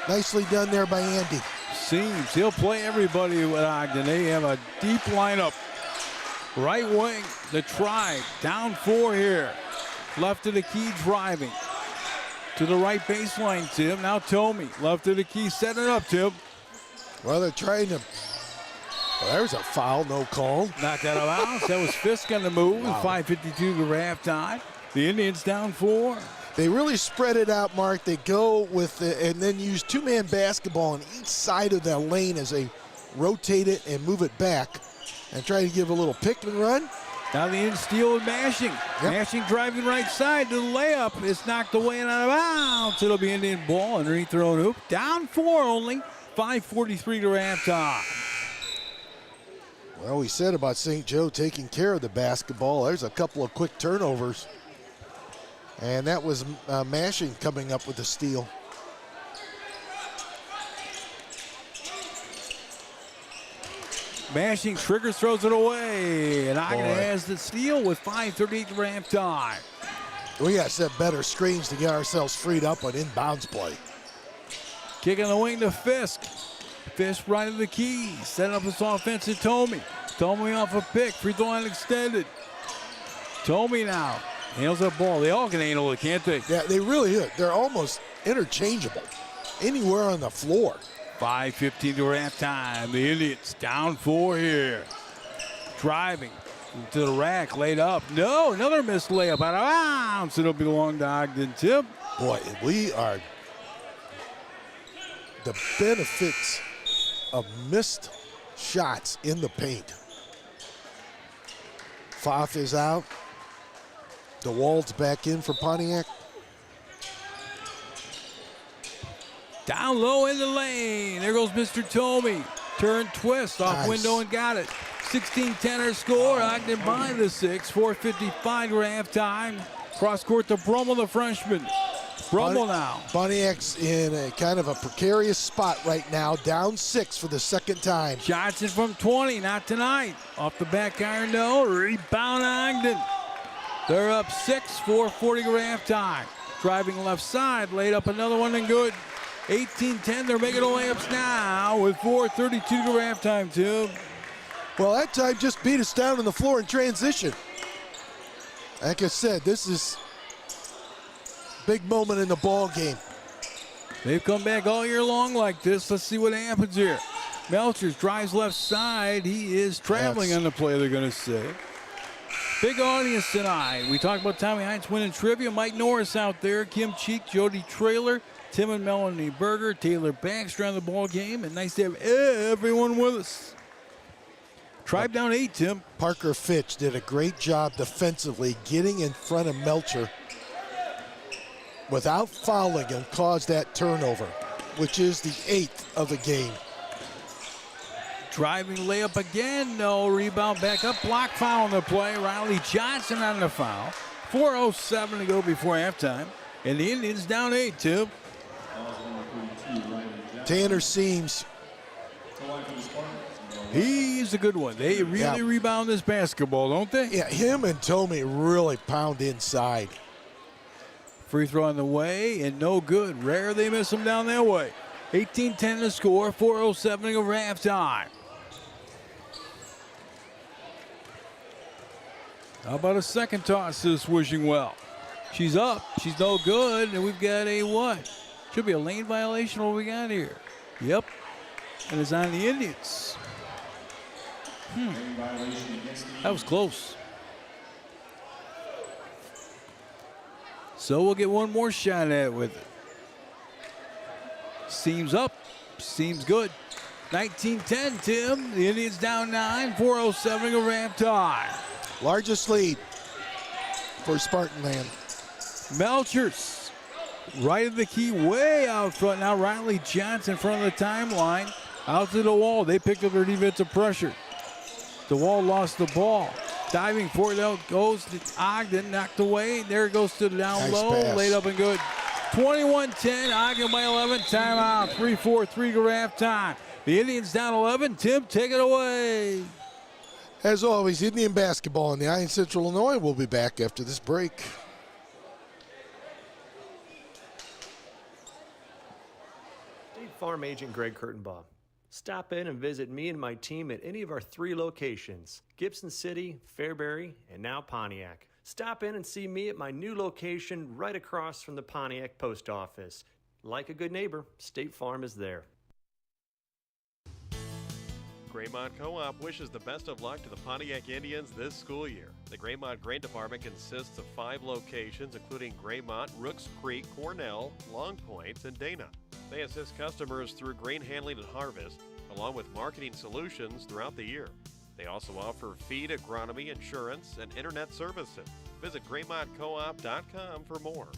Speaker 1: nicely done there by Andy.
Speaker 7: Seems he'll play everybody with Ogden. They have a deep lineup. Right wing, the Tribe down 4 here. Left of the key driving. To the right baseline, Tim. Now Tomey, left of the key, set it up, Tim.
Speaker 1: Well, they're trying to, well, there's a foul, no call.
Speaker 7: Knocked that out of bounds. That was Fisk on the move. Wow. 5:52 to halftime. The Indians down 4.
Speaker 1: They really spread it out, Mark. They go with and then use two-man basketball on each side of that lane as they rotate it and move it back and try to give a little pick and run.
Speaker 7: Now the Indians steal with Mashing. Yep. Mashing driving right side to the layup. It's knocked away and out of bounds. It'll be Indian ball underneath their own hoop. Down 4 only. 5:43 to halftime.
Speaker 1: Well, we said about St. Joe taking care of the basketball. There's a couple of quick turnovers. And that was Mashing coming up with the steal.
Speaker 7: Mashing triggers, throws it away. And Ogden has the steal with 5:38 to halftime.
Speaker 1: We got to set better screens to get ourselves freed up on inbounds play.
Speaker 7: Kick on the wing to Fisk. Fisk right of the key. Setting up this offense to Tomey. Tomey off a pick. Free throw line extended. Tomey now. Handles that ball. They all can handle it, can't they?
Speaker 1: Yeah, they really do. They're almost interchangeable. Anywhere on the floor.
Speaker 7: 5:15 to halftime. The Indians down 4 here. Driving to the rack, laid up. No, another missed layup out of bounds. It'll belong to Ogden. Tim.
Speaker 1: Boy, we are the benefits of missed shots in the paint. Pfaff is out. DeWald's back in for Pontiac.
Speaker 7: Down low in the lane. There goes Mr. Tomey. Turn, twist, off window and got it. 16-10 our score. Ogden by the 6. 4:55 to halftime. Cross court to Brummel, the freshman. Brummel now.
Speaker 1: Pontiac's in a kind of a precarious spot right now. Down 6 for the second time.
Speaker 7: Johnson from 20, not tonight. Off the back iron, no. Rebound Ogden. They're up 6, 4:40 to halftime. Driving left side, laid up another one and good. 18-10, they're making the layups now with 4:32 to halftime, too.
Speaker 1: Well, that time just beat us down on the floor in transition. Like I said, this is a big moment in the ball game.
Speaker 7: They've come back all year long like this. Let's see what happens here. Melchers drives left side. He is traveling on the play, they're going to say. Big audience tonight. We talked about Tommy Hines winning trivia. Mike Norris out there. Kim Cheek, Jody Traylor, Tim and Melanie Berger, Taylor Baxter on the ball game. And nice to have everyone with us. Tribe down 8, Tim.
Speaker 1: Parker Fitch did a great job defensively getting in front of Melcher without fouling and caused that turnover, which is the 8th of the game.
Speaker 7: Driving layup again, no. Rebound back up, block foul on the play. Riley Johnson on the foul. 4:07 to go before halftime. And the Indians down 8, Tim.
Speaker 1: Tanner Seams.
Speaker 7: He's a good one. They really rebound this basketball, don't they?
Speaker 1: Yeah, him and Tomey really pound inside.
Speaker 7: Free throw on the way, and no good. Rare they miss him down that way. 18-10 to score, 4:07 to go for halftime. How about a second toss to Swishing Well? She's up, she's no good, and we've got a what? Should be a lane violation. What we got here? Yep, and it's on the Indians. That was close. So we'll get one more shot at it with it. Seams up, seems good. 19-10, Tim. The Indians down 9, 4:07 to go for halftime.
Speaker 1: Largest lead for Spartanland.
Speaker 7: Melchers, right of the key, way out front. Now Riley Johnson in front of the timeline. Out to the wall. They picked up their defensive pressure. The wall lost the ball. Diving for it out goes to Ogden. Knocked away. There it goes to the down
Speaker 1: Nice
Speaker 7: low.
Speaker 1: pass.
Speaker 7: Laid up and good. 21-10. Ogden by 11. Timeout. 3-4-3 go halftime. The Indians down 11. Tim, take it away.
Speaker 1: As always, Indian basketball in the Eye in Central Illinois. We'll be back after this break.
Speaker 9: State Farm Agent Greg Kurtenbaugh. Stop in and visit me and my team at any of our 3 locations, Gibson City, Fairbury, and now Pontiac. Stop in and see me at my new location right across from the Pontiac Post Office. Like a good neighbor, State Farm is there.
Speaker 2: Graymont Co-op wishes the best of luck to the Pontiac Indians this school year. The Graymont Grain Department consists of 5 locations, including Graymont, Rooks Creek, Cornell, Long Point, and Dana. They assist customers through grain handling and harvest, along with marketing solutions throughout the year. They also offer feed, agronomy, insurance, and internet services. Visit GraymontCoop.com for more.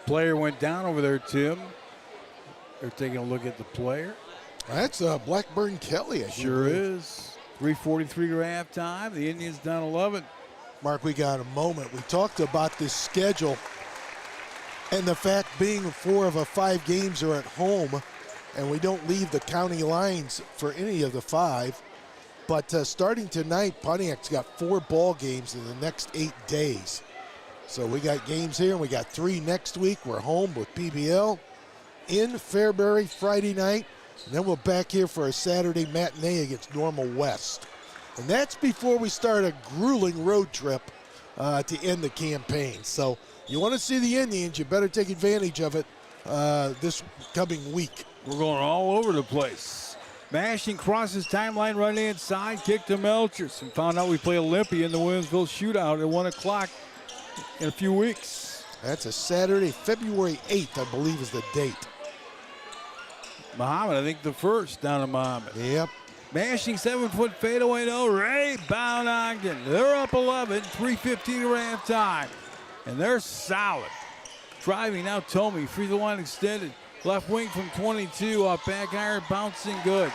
Speaker 7: Player went down over there, Tim. They're taking a look at the player.
Speaker 1: That's Blackburn Kelly.
Speaker 7: Sure is. 3:43 to halftime. The Indians down 11.
Speaker 1: Mark, we got a moment. We talked about this schedule and the fact being 4 of the 5 games are at home, and we don't leave the county lines for any of the 5. But starting tonight, Pontiac's got 4 ball games in the next 8 days. So we got games here, and we got 3 next week. We're home with PBL in Fairbury Friday night, and then we're back here for a Saturday matinee against Normal West. And that's before we start a grueling road trip to end the campaign. So you want to see the Indians, you better take advantage of it this coming week.
Speaker 7: We're going all over the place. Mashing crosses timeline, run inside, kick to Melchers. And found out we play Olympia in the Williamsville shootout at 1 o'clock in a few weeks.
Speaker 1: That's a Saturday, February 8th, I believe is the date.
Speaker 7: Muhammad, I think the first down to Muhammad.
Speaker 1: Yep.
Speaker 7: Mashing 7-foot fadeaway, no, rebound Ogden. They're up 11, 3:15 to halftime. And they're solid. Driving now, Tomey, free throw line extended. Left wing from 22, off back iron, bouncing good.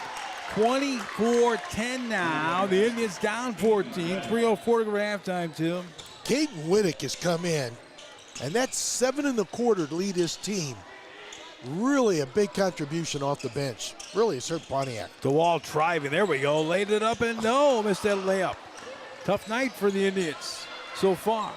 Speaker 7: 24-10 now. The Indians down 14, 3:04 to go halftime, Tim.
Speaker 1: Caden Whittick has come in, and that's 7 1/4 to lead his team. Really a big contribution off the bench. Really has hurt Pontiac.
Speaker 7: The wall driving, there we go. Laid it up and no, missed that layup. Tough night for the Indians so far.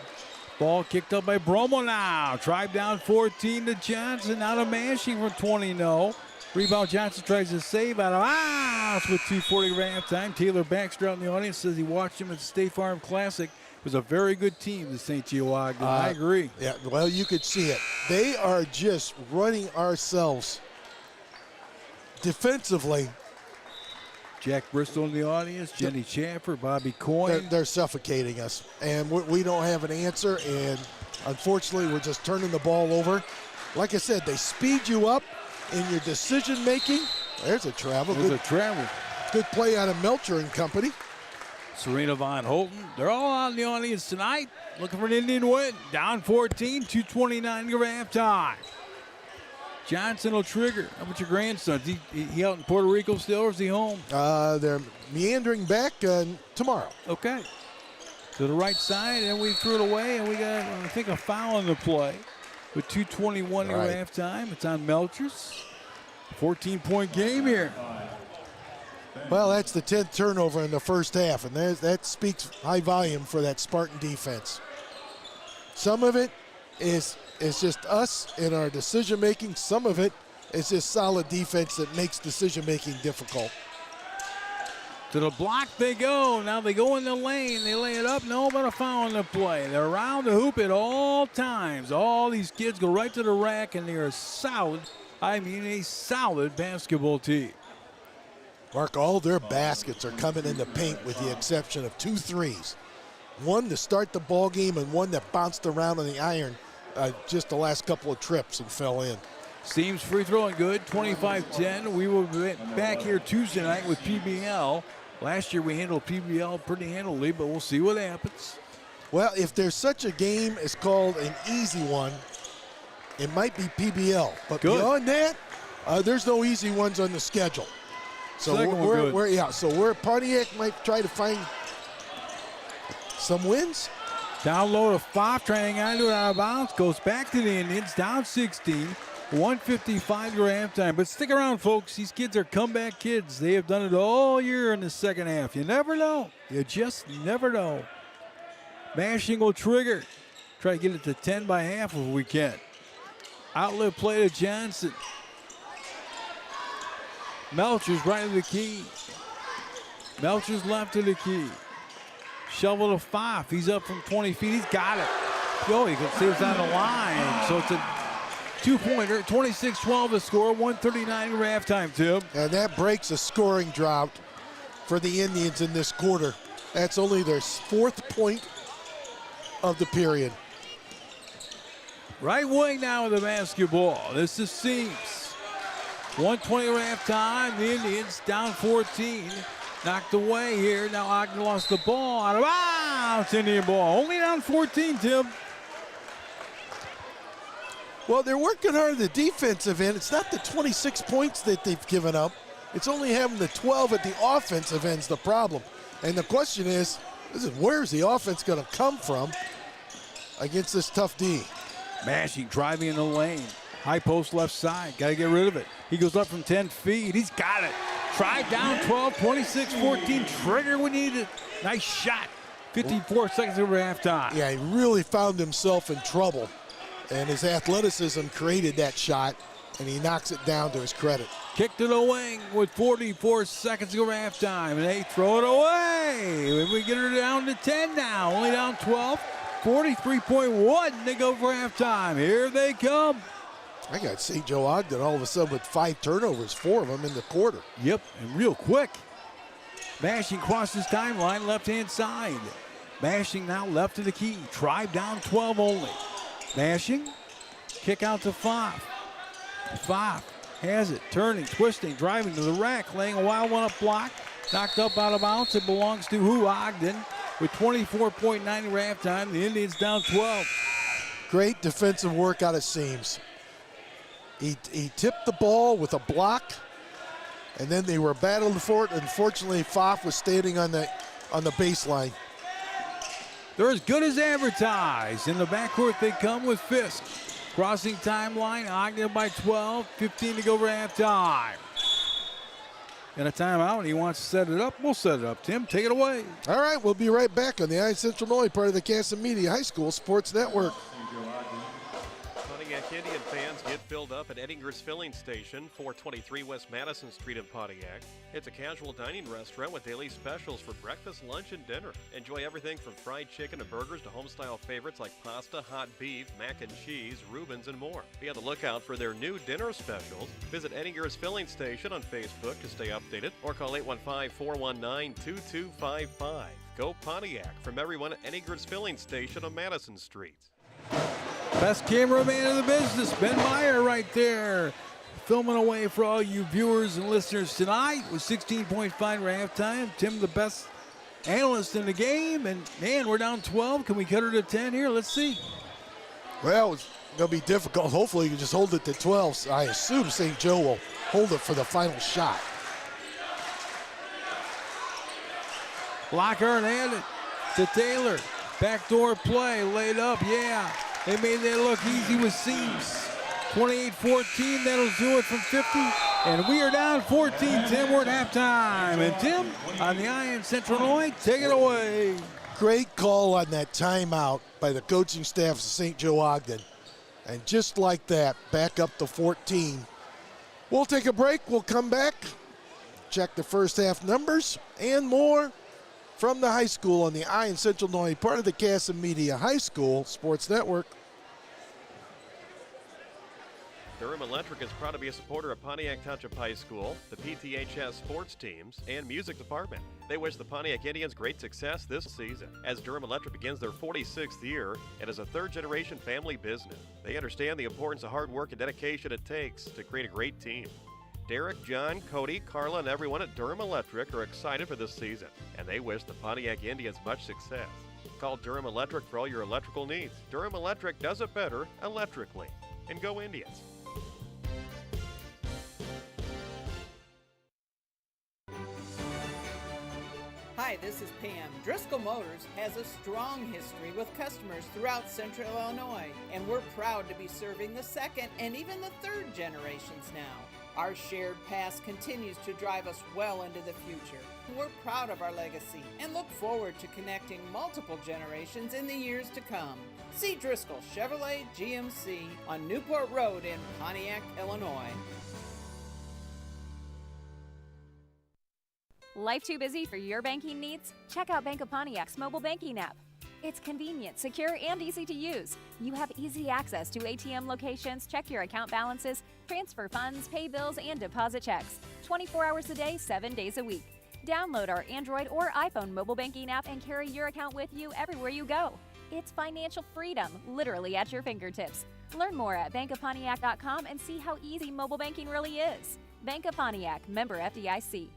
Speaker 7: Ball kicked up by Bromo now. Drive down 14 to Johnson. Now to Mashing from 20, no. Rebound Johnson tries to save out of bounds with 2:40 halftime. Taylor Baxter out in the audience says he watched him at the State Farm Classic. It was a very good team, the St. Geo Ogden. I agree.
Speaker 1: Yeah, well, you could see it. They are just running ourselves defensively.
Speaker 7: Jack Bristol in the audience, Jenny Chaffer, Bobby Coyne.
Speaker 1: They're suffocating us, and we don't have an answer, and unfortunately, we're just turning the ball over. Like I said, they speed you up, in your decision making. There's a travel.
Speaker 7: There's a travel.
Speaker 1: Good play out of Melcher and company.
Speaker 7: Serena Von Holton. They're all out in the audience tonight, looking for an Indian win. Down 14, 2:29 to go halftime. Johnson will trigger. How about your grandson? He out in Puerto Rico still, or is he home?
Speaker 1: They're meandering back tomorrow.
Speaker 7: Okay. To the right side, and we threw it away, and we got, I think, a foul in the play. With 2:21 to go halftime. It's on Melchers. 14-point game here.
Speaker 1: Well, that's the 10th turnover in the first half, and that speaks high volume for that Spartan defense. Some of it is just us in our decision-making. Some of it is just solid defense that makes decision-making difficult.
Speaker 7: To the block they go. Now they go in the lane. They lay it up. No, but a foul in the play. They're around the hoop at all times. All these kids go right to the rack, and they're a solid basketball team.
Speaker 1: Mark, all their baskets are coming in the paint with the exception of 2 threes. One to start the ball game and one that bounced around on the iron just the last couple of trips and fell in.
Speaker 7: Seems free throwing good, 25-10. We will be back here Tuesday night with PBL. Last year we handled PBL pretty handily, but we'll see what happens.
Speaker 1: Well, if there's such a game as called an easy one, it might be PBL. But beyond that, there's no easy ones on the schedule. So we're Pontiac might try to find some wins.
Speaker 7: Down low to Pfaff, trying to hang on to it out of bounds. Goes back to the Indians, down 16. 1:55 to halftime. But stick around, folks. These kids are comeback kids. They have done it all year in the second half. You never know. You just never know. Mashing will trigger. Try to get it to 10 by half if we can. Outlet play to Johnson. Melcher's right to the key. Melcher's left to the key. Shovel to Pfaff. He's up from 20 feet. He's got it. Yo, he can see it's on the line. So it's a two-pointer. 26-12 to score. 1:39 to halftime, Tim.
Speaker 1: And that breaks a scoring drought for the Indians in this quarter. That's only their 4th point of the period.
Speaker 7: Right wing now with the basketball. This is Seams. 1:20 to halftime. The Indians down 14. Knocked away here. Now Ogden lost the ball. Out of bounds. Indian ball. Only down 14, Tim.
Speaker 1: Well, they're working hard at the defensive end. It's not the 26 points that they've given up. It's only having the 12 at the offensive end's the problem. And the question is where's the offense going to come from against this tough D?
Speaker 7: Mashing, driving in the lane. High post left side. Got to get rid of it. He goes up from 10 feet. He's got it. Drive down 12, 26-14. Trigger when needed. Nice shot. 54 seconds over halftime.
Speaker 1: Yeah, he really found himself in trouble. And his athleticism created that shot, and he knocks it down to his credit.
Speaker 7: Kick to the wing with 44 seconds to go halftime. And they throw it away. We get her down to 10 now. Only down 12. 43.1 to go for halftime. Here they come.
Speaker 1: I got St. Joe Ogden all of a sudden with 5 turnovers, 4 of them in the quarter.
Speaker 7: Yep, and real quick. Mashing crosses timeline, left-hand side. Mashing now left to the key. Drive down 12 only. Mashing, kick out to Pfaff. Pfaff has it, turning, twisting, driving to the rack, laying a wild one up block. Knocked up out of bounds. It belongs to Ogden with 24.9 to halftime. The Indians down 12.
Speaker 1: Great defensive work out of Seams. He tipped the ball with a block, and then they were battling for it. Unfortunately, Pfaff was standing on the baseline.
Speaker 7: They're as good as advertised. In the backcourt, they come with Fisk. Crossing timeline, Ogden by 12, 15 to go for halftime. And a timeout, and he wants to set it up. We'll set it up, Tim. Take it away.
Speaker 1: All right, we'll be right back on the I-Central Illinois, part of the Casamigos High School Sports Network.
Speaker 2: Pontiac Indian fans get filled up at Eddinger's Filling Station, 423 West Madison Street in Pontiac. It's a casual dining restaurant with daily specials for breakfast, lunch, and dinner. Enjoy everything from fried chicken and burgers to home-style favorites like pasta, hot beef, mac and cheese, Reubens, and more. Be on the lookout for their new dinner specials. Visit Eddinger's Filling Station on Facebook to stay updated or call 815-419-2255. Go Pontiac from everyone at Eddinger's Filling Station on Madison Street.
Speaker 7: Best cameraman in the business, Ben Meyer right there. filming away for all you viewers and listeners tonight with 16.5 at halftime. Tim, the best analyst in the game, and man, we're down 12. Can we cut her to 10 here? Let's see.
Speaker 1: Well, it's going to be difficult. Hopefully you can just hold it to 12. So I assume St. Joe will hold it for the final shot.
Speaker 7: Lockhart had it to Taylor. Backdoor play, laid up, yeah. They made that look easy with Seams. 28-14, that'll do it from 50. And we are down 14, Tim, we're at halftime. And Tim, on the eye in Central Illinois, take it away.
Speaker 1: Great call on that timeout by the coaching staff of St. Joe Ogden. And just like that, back up to 14. We'll take a break, we'll come back, check the first half numbers and more from the high school on the eye in Central Illinois, part of the Casa Media High School Sports Network.
Speaker 2: Durham Electric is proud to be a supporter of Pontiac Township High School, the PTHS sports teams, and music department. They wish the Pontiac Indians great success this season, as Durham Electric begins their 46th year and is a third-generation family business. They understand the importance of hard work and dedication it takes to create a great team. Derek, John, Cody, Carla, and everyone at Durham Electric are excited for this season, and they wish the Pontiac Indians much success. Call Durham Electric for all your electrical needs. Durham Electric does it better electrically. And go Indians.
Speaker 10: Hi, this is Pam. Driscoll Motors has a strong history with customers throughout Central Illinois, and we're proud to be serving the second and even the third generations now. Our shared past continues to drive us well into the future. We're proud of our legacy and look forward to connecting multiple generations in the years to come. See Driscoll Chevrolet GMC on Newport Road in Pontiac, Illinois.
Speaker 11: Life too busy for your banking needs? Check out Bank of Pontiac's mobile banking app. It's convenient, secure, and easy to use. You have easy access to ATM locations, check your account balances, transfer funds, pay bills, and deposit checks. 24 hours a day, 7 days a week. Download our Android or iPhone mobile banking app and carry your account with you everywhere you go. It's financial freedom, literally at your fingertips. Learn more at bankofpontiac.com and see how easy mobile banking really is. Bank of Pontiac, member FDIC.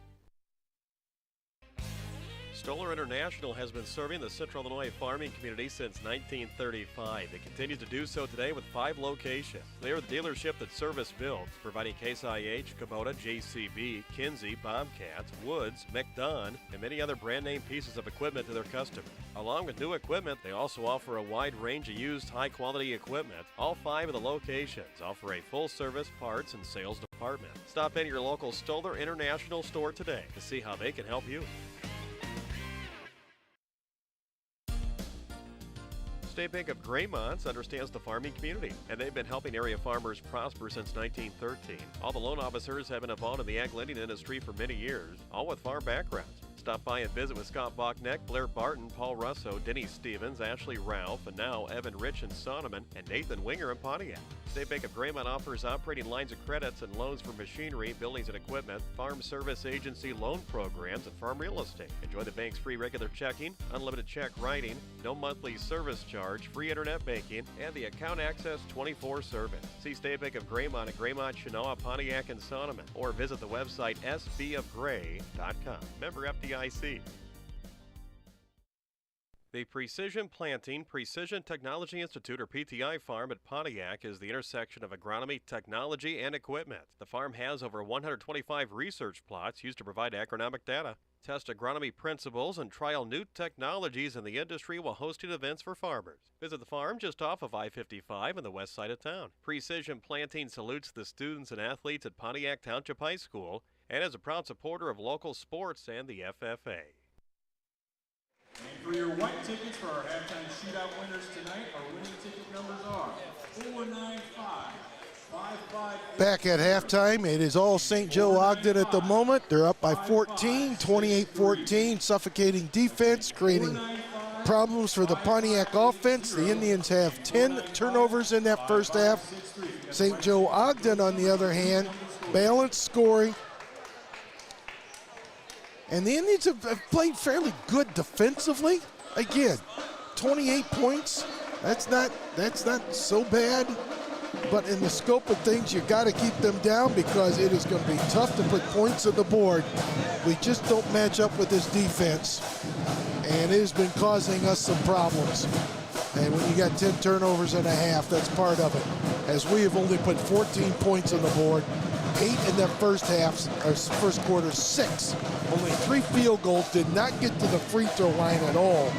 Speaker 2: Stoller International has been serving the Central Illinois farming community since 1935. It continues to do so today with 5 locations. They are the dealership that service builds, providing Case IH, Kubota, JCB, Kinsey, Bobcats, Woods, McDon, and many other brand name pieces of equipment to their customers. Along with new equipment, they also offer a wide range of used high-quality equipment. All 5 of the locations offer a full-service parts and sales department. Stop in your local Stoller International store today to see how they can help you. State Bank of Graymont understands the farming community, and they've been helping area farmers prosper since 1913. All the loan officers have been involved in the ag lending industry for many years, all with farm backgrounds. Stop by and visit with Scott Bachneck, Blair Barton, Paul Russo, Denny Stevens, Ashley Ralph, and now Evan Rich in Sonneman, and Nathan Winger in Pontiac. State Bank of Graymont offers operating lines of credits and loans for machinery, buildings and equipment, farm service agency loan programs, and farm real estate. Enjoy the bank's free regular checking, unlimited check writing, no monthly service charge, free internet banking, and the account access 24 service. See State Bank of Graymont at Graymont, Chenoa, Pontiac, and Sonneman, or visit the website sbofgray.com. Member FDIC. The Precision Planting Precision Technology Institute, or PTI farm at Pontiac, is the intersection of agronomy, technology, and equipment. The farm has over 125 research plots used to provide agronomic data, test agronomy principles, and trial new technologies in the industry while hosting events for farmers. Visit the farm just off of I-55 on the west side of town. Precision Planting salutes the students and athletes at Pontiac Township High School and is a proud supporter of local sports and the FFA.
Speaker 12: And for your white tickets for our halftime shootout winners tonight, our winning ticket numbers are 495-55.
Speaker 1: Back at halftime, it is all St. Joe Ogden at the moment. They're up by 14, 28-14, suffocating defense, creating problems for the Pontiac offense. The Indians have 10 turnovers in that first half. St. Joe Ogden, on the other hand, balanced scoring. And the Indians have played fairly good defensively. Again, 28 points. That's not so bad. But in the scope of things, you got to keep them down because it is going to be tough to put points on the board. We just don't match up with this defense, and it has been causing us some problems. And when you got 10 turnovers and a half, that's part of it. As we have only put 14 points on the board, 8 in that first half, or first quarter, 6. Only 3 field goals, did not get to the free throw line at all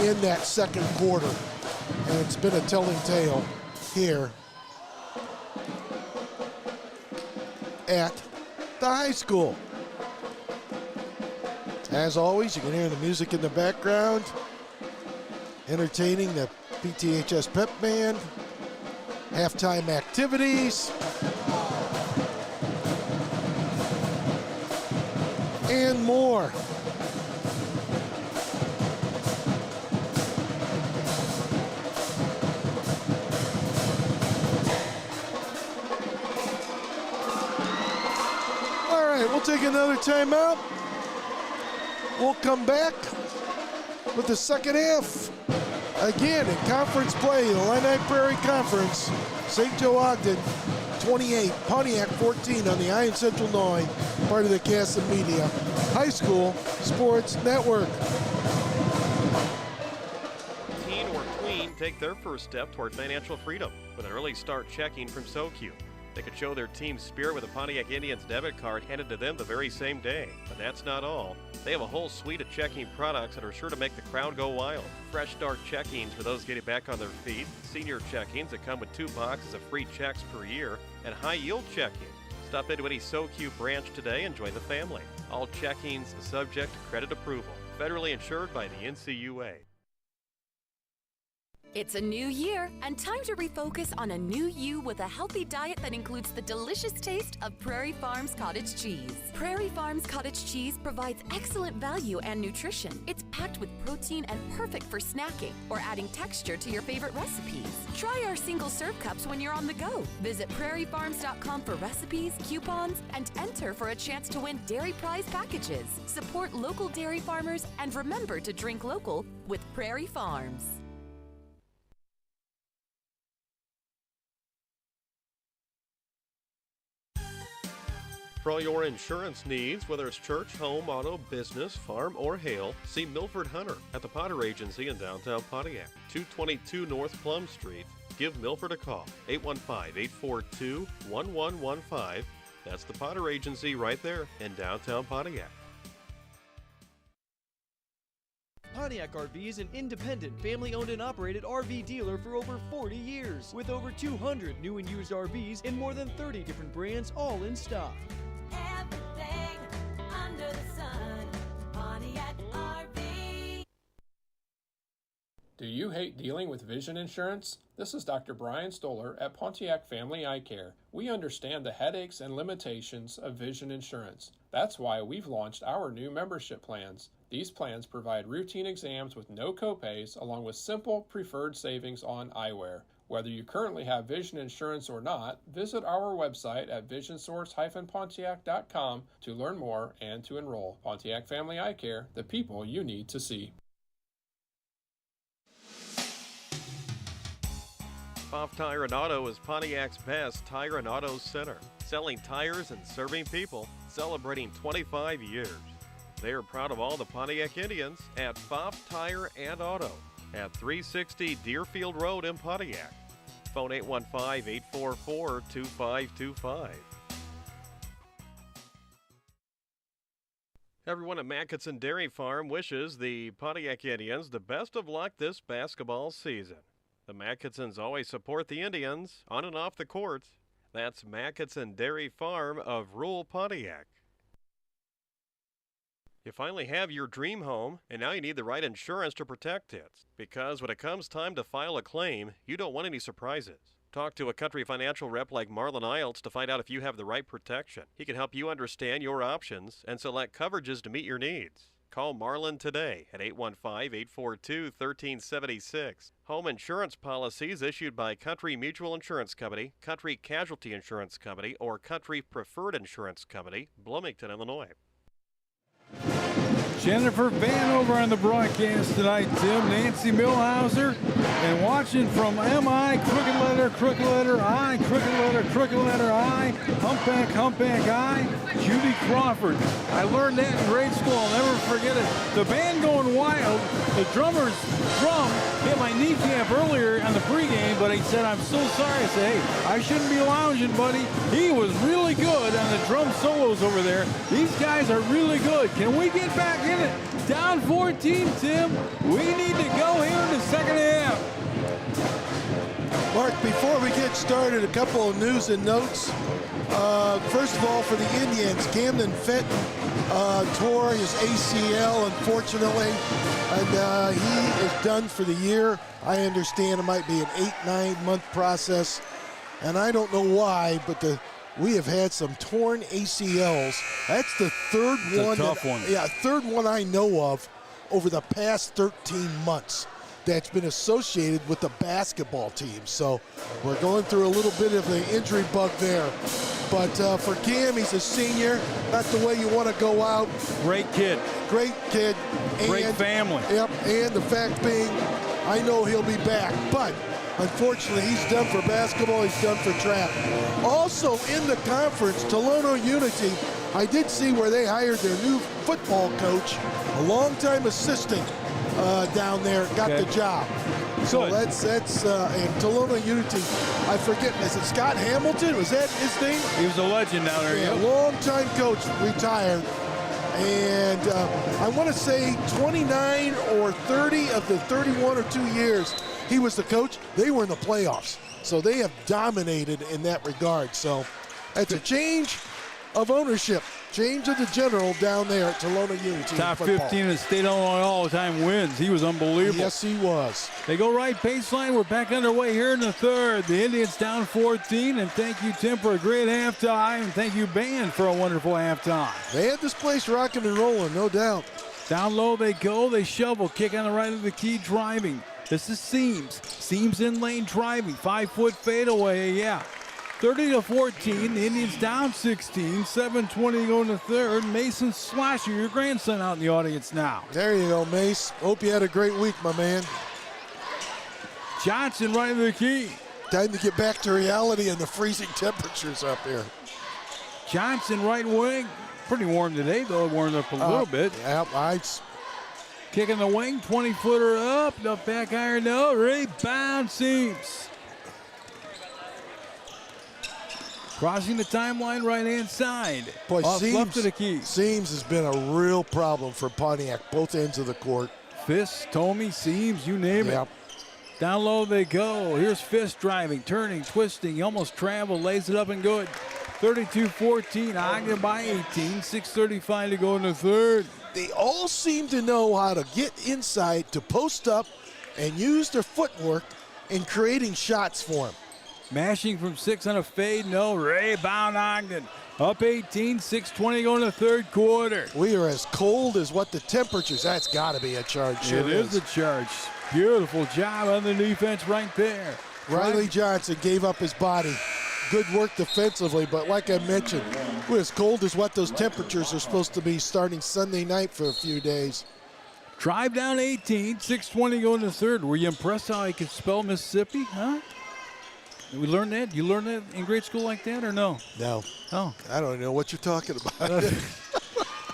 Speaker 1: in that second quarter. And it's been a telling tale here at the high school. As always, you can hear the music in the background, entertaining the PTHS Pep Band, halftime activities, and more. All right, we'll take another timeout. We'll come back with the second half. Again, in conference play, the Illini Prairie Conference, St. Joe Ogden 28, Pontiac 14 on the Iron Central 9, part of the Casa Media High School Sports Network.
Speaker 2: Teen or tween take their first step toward financial freedom with an early start checking from SoQ. They could show their team's spirit with a Pontiac Indians debit card handed to them the very same day. But that's not all. They have a whole suite of checking products that are sure to make the crowd go wild. Fresh start checkings for those getting back on their feet, senior checkings that come with 2 boxes of free checks per year, and high yield checking. Stop into any SoQ branch today and join the family. All checkings subject to credit approval. Federally insured by the NCUA.
Speaker 3: It's a new year and time to refocus on a new you with a healthy diet that includes the delicious taste of Prairie Farms cottage cheese. Prairie Farms cottage cheese provides excellent value and nutrition. It's packed with protein and perfect for snacking or adding texture to your favorite recipes. Try our single serve cups when you're on the go. Visit prairiefarms.com for recipes, coupons, and enter for a chance to win dairy prize packages. Support local dairy farmers and remember to drink local with Prairie Farms.
Speaker 2: For all your insurance needs, whether it's church, home, auto, business, farm, or hail, see Milford Hunter at the Potter Agency in downtown Pontiac, 222 North Plum Street. Give Milford a call, 815-842-1115. That's the Potter Agency right there in downtown Pontiac.
Speaker 4: Pontiac RV is an independent, family-owned and operated RV dealer for over 40 years, with over 200 new and used RVs in more than 30 different brands, all in stock.
Speaker 5: Everything under the sun. Pontiac RV.
Speaker 6: Do you hate dealing with vision insurance? This is Dr. Brian Stoller at Pontiac Family Eye Care. We understand the headaches and limitations of vision insurance. That's why we've launched our new membership plans. These plans provide routine exams with no copays, along with simple preferred savings on eyewear. Whether you currently have vision insurance or not, visit our website at visionsource-pontiac.com to learn more and to enroll. Pontiac Family Eye Care, the people you need to see.
Speaker 2: Off Tire and Auto is Pontiac's best tire and auto center, selling tires and serving people, celebrating 25 years. They are proud of all the Pontiac Indians at Pfaff Tire and Auto at 360 Deerfield Road in Pontiac. Phone 815-844-2525. Everyone at Macketson Dairy Farm wishes the Pontiac Indians the best of luck this basketball season. The Macketsons always support the Indians on and off the court. That's Macketson Dairy Farm of rural Pontiac. You finally have your dream home, and now you need the right insurance to protect it. Because when it comes time to file a claim, you don't want any surprises. Talk to a Country Financial rep like Marlon Iltz to find out if you have the right protection. He can help you understand your options and select coverages to meet your needs. Call Marlon today at 815-842-1376. Home insurance policies issued by Country Mutual Insurance Company, Country Casualty Insurance Company, or Country Preferred Insurance Company, Bloomington, Illinois.
Speaker 7: Jennifer Vanover on the broadcast tonight, Tim. Nancy Millhauser. And watching from MI, crooked letter I, crooked letter I, humpback I, Judy Crawford. I learned that in grade school. I'll never forget it. The band going wild. The drummer's drum hit my kneecap earlier on the pregame, but he said, I'm so sorry. I said, hey, I shouldn't be lounging, buddy. He was really good on the drum solos over there. These guys are really good. Can we get back in it? Down 14, Tim. We need to go here in the second half.
Speaker 1: Mark, before we get started, a couple of news and notes. First of all, for the Indians, Camden Fenton tore his ACL, unfortunately, and he is done for the year. I understand it might be an 8-9 month process, and I don't know why, but we have had some torn ACLs. That's the third one.
Speaker 7: Tough one.
Speaker 1: Yeah, third one I know of over the past 13 months that's been associated with the basketball team. So we're going through a little bit of the injury bug there. But for Cam, he's a senior. Not the way you want to go out.
Speaker 7: Great kid.
Speaker 1: Great kid.
Speaker 7: Great family.
Speaker 1: Yep, and the fact being, I know he'll be back. But unfortunately, he's done for basketball. He's done for track. Also in the conference, Tolono Unity, I did see where they hired their new football coach, a longtime assistant down there, got the job. So
Speaker 7: Good.
Speaker 1: that's and Tolono Unity, I forget, is it Scott Hamilton? Was that his name?
Speaker 7: He was a legend down there.
Speaker 1: Yeah,
Speaker 7: Yep.
Speaker 1: long-time coach, retired. And I want to say 29 or 30 of the 31 or 2 years he was the coach, they were in the playoffs. So they have dominated in that regard. So that's a change of ownership, change of the general down there at Tolono Unity.
Speaker 7: Top
Speaker 1: football.
Speaker 7: 15 in the state of Illinois all-time wins. He was unbelievable.
Speaker 1: Yes, he was.
Speaker 7: They go right baseline. We're back underway here in the third. The Indians down 14. And thank you, Tim, for a great halftime. And thank you, band, for a wonderful halftime.
Speaker 1: They had this place rocking and rolling, no doubt.
Speaker 7: Down low they go. They shovel. Kick on the right of the key, driving. This is Seams. Seams in lane, driving. 5-foot fadeaway, yeah. 30-14. The Indians down 16. 7:20 going to third. Mason Slasher, your grandson, out in the audience now.
Speaker 1: There you go, Mace. Hope you had a great week, my man.
Speaker 7: Johnson right of the key.
Speaker 1: Time to get back to reality and the freezing temperatures up here.
Speaker 7: Johnson right wing. Pretty warm today, though. It warmed up a little bit.
Speaker 1: Yeah,
Speaker 7: Kicking the wing, 20-footer up. The back iron, no. Rebound, Seams. Crossing the timeline, right-hand side.
Speaker 1: Boy,
Speaker 7: Off left of the key.
Speaker 1: Seams has been a real problem for Pontiac, both ends of the court.
Speaker 7: Fist, Tomey, Seams, you name
Speaker 1: Yep.
Speaker 7: it. Down low they go. Here's Fist driving, turning, twisting. He almost traveled, lays it up and good. 32-14, Ogden by 18. 6:35 to go in the third.
Speaker 1: They all seem to know how to get inside, to post up, and use their footwork in creating shots for him.
Speaker 7: Mashing from 6 on a fade, no. Rebound Ogden. Up 18, 6:20 going to third quarter.
Speaker 1: We are as cold as what the temperatures. That's got to be a charge. Sure
Speaker 7: It is a charge. Beautiful job on the defense right there.
Speaker 1: Riley Johnson gave up his body. Good work defensively, but like I mentioned, we're as cold as what those temperatures are supposed to be starting Sunday night for a few days.
Speaker 7: Drive down 18, 6:20 going to third. Were you impressed how he could spell Mississippi, huh? We learned that? You learned that in grade school like that or no?
Speaker 1: No.
Speaker 7: Oh.
Speaker 1: I don't know what you're talking about.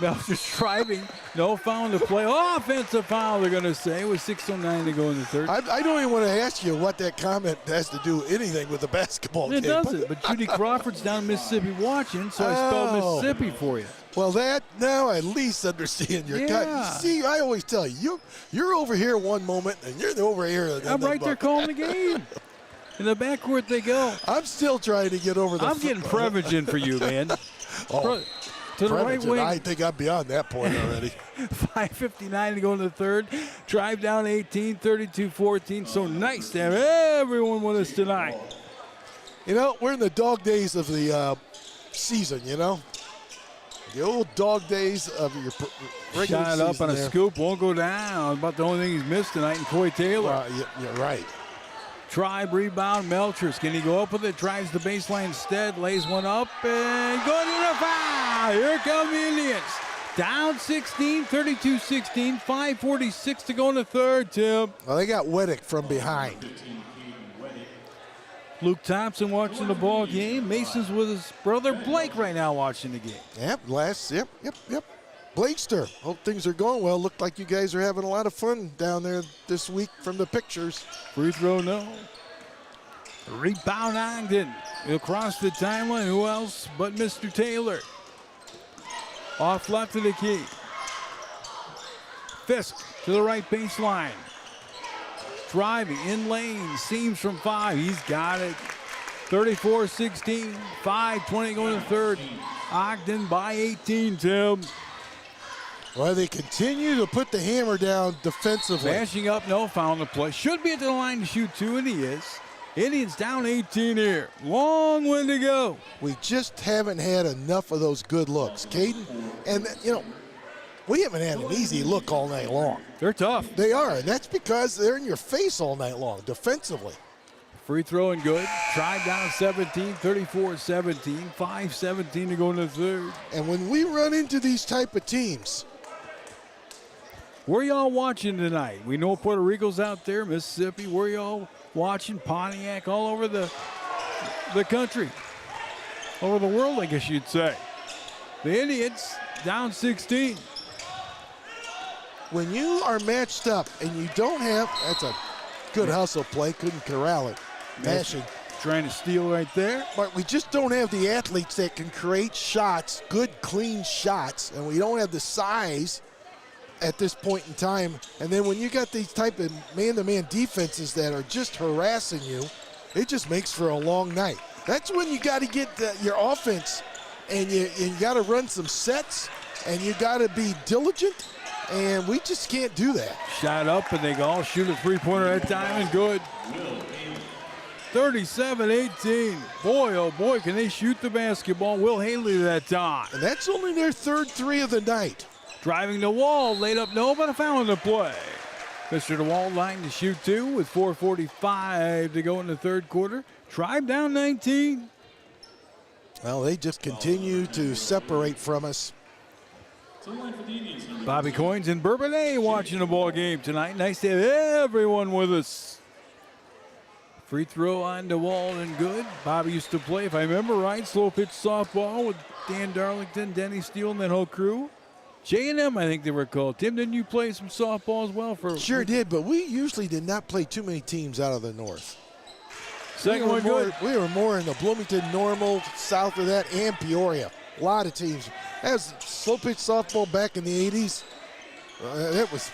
Speaker 7: Well, just driving. No foul to play. Oh, offensive foul, they're going to say, with 6:09 to go in the third.
Speaker 1: I don't even want to ask you what that comment has to do anything with the basketball game.
Speaker 7: It doesn't, but Judy Crawford's down in Mississippi watching, so I spelled Mississippi for you.
Speaker 1: Well, that now I at least understand your cut.
Speaker 7: Yeah.
Speaker 1: See, I always tell you, you're over here one moment and you're over here.
Speaker 7: I'm right there calling the game. In the backcourt they go.
Speaker 1: I'm still trying to get over the.
Speaker 7: I'm getting Previch in for you, man.
Speaker 1: Oh,
Speaker 7: to the right wing.
Speaker 1: I think I'm beyond that point already.
Speaker 7: 5:59 to go in the third. Drive down 18, 32-14. So nice to have everyone with us tonight.
Speaker 1: You know, we're in the dog days of the season, you know. The old dog days of your regular
Speaker 7: Shot
Speaker 1: season.
Speaker 7: up on a scoop, won't go down. About the only thing he's missed tonight in Coy Taylor.
Speaker 1: You're right.
Speaker 7: Tribe rebound, Melchers. Can he go up with it? Drives the baseline instead, lays one up, and going to the foul. Here come the Indians. Down 16, 32-16, 5:46 to go in the third, Tim.
Speaker 1: Well, they got Weddick from behind.
Speaker 7: Luke Thompson watching the ball game. Mason's with his brother Blake right now watching the game.
Speaker 1: Yep, yep. Blakester, hope things are going well. Looked like you guys are having a lot of fun down there this week from the pictures.
Speaker 7: Free throw, no. Rebound, Ogden. He'll cross the timeline. Who else but Mr. Taylor? Off left of the key. Fisk to the right baseline. Driving in lane, seams from 5. He's got it. 34-16, 5:20 going to third. Ogden by 18, Tim.
Speaker 1: Well, they continue to put the hammer down defensively.
Speaker 7: Bashing up, no foul on the play. Should be at the line to shoot 2, and he is. Indians down 18 here. Long way to go.
Speaker 1: We just haven't had enough of those good looks, Caden. And, we haven't had an easy look all night long.
Speaker 7: They're tough.
Speaker 1: They are, and that's because they're in your face all night long defensively.
Speaker 7: Free throw and good. Tribe down 17, 34-17, 5:17 to go in the third.
Speaker 1: And when we run into these type of teams,
Speaker 7: where y'all watching tonight? We know Puerto Rico's out there, Mississippi. Where y'all watching? Pontiac, all over the country. All over the world, I guess you'd say. The Indians down 16.
Speaker 1: When you are matched up and you don't have, that's a good hustle play, couldn't corral it. Mashing.
Speaker 7: Trying to steal right there.
Speaker 1: But we just don't have the athletes that can create shots, good, clean shots, and we don't have the size at this point in time. And then when you got these type of man-to-man defenses that are just harassing you, it just makes for a long night. That's when you got to get your offense, and you got to run some sets, and you got to be diligent, and we just can't do that.
Speaker 7: Shot up, and they all shoot a three-pointer at time, and good. 37-18. Boy, oh boy, can they shoot the basketball. Will Haley that time.
Speaker 1: And that's only their third 3 of the night.
Speaker 7: Driving the wall, laid up, no, but a foul in the play. Mr. DeWall line to shoot 2 with 4:45 to go in the third quarter. Tribe down 19.
Speaker 1: Well, they just continue to separate from us.
Speaker 7: Bobby Coins and Bourbonnais watching the ball game tonight. Nice to have everyone with us. Free throw on DeWall and good. Bobby used to play, if I remember right, slow pitch softball with Dan Darlington, Denny Steele, and that whole crew. J&M, I think they were called. Tim, didn't you play some softball as well?
Speaker 1: Sure did, but we usually did not play too many teams out of the north.
Speaker 7: Second one good.
Speaker 1: We were more in the Bloomington Normal, south of that, and Peoria. A lot of teams. That was slow pitch softball back in the 80s. That was.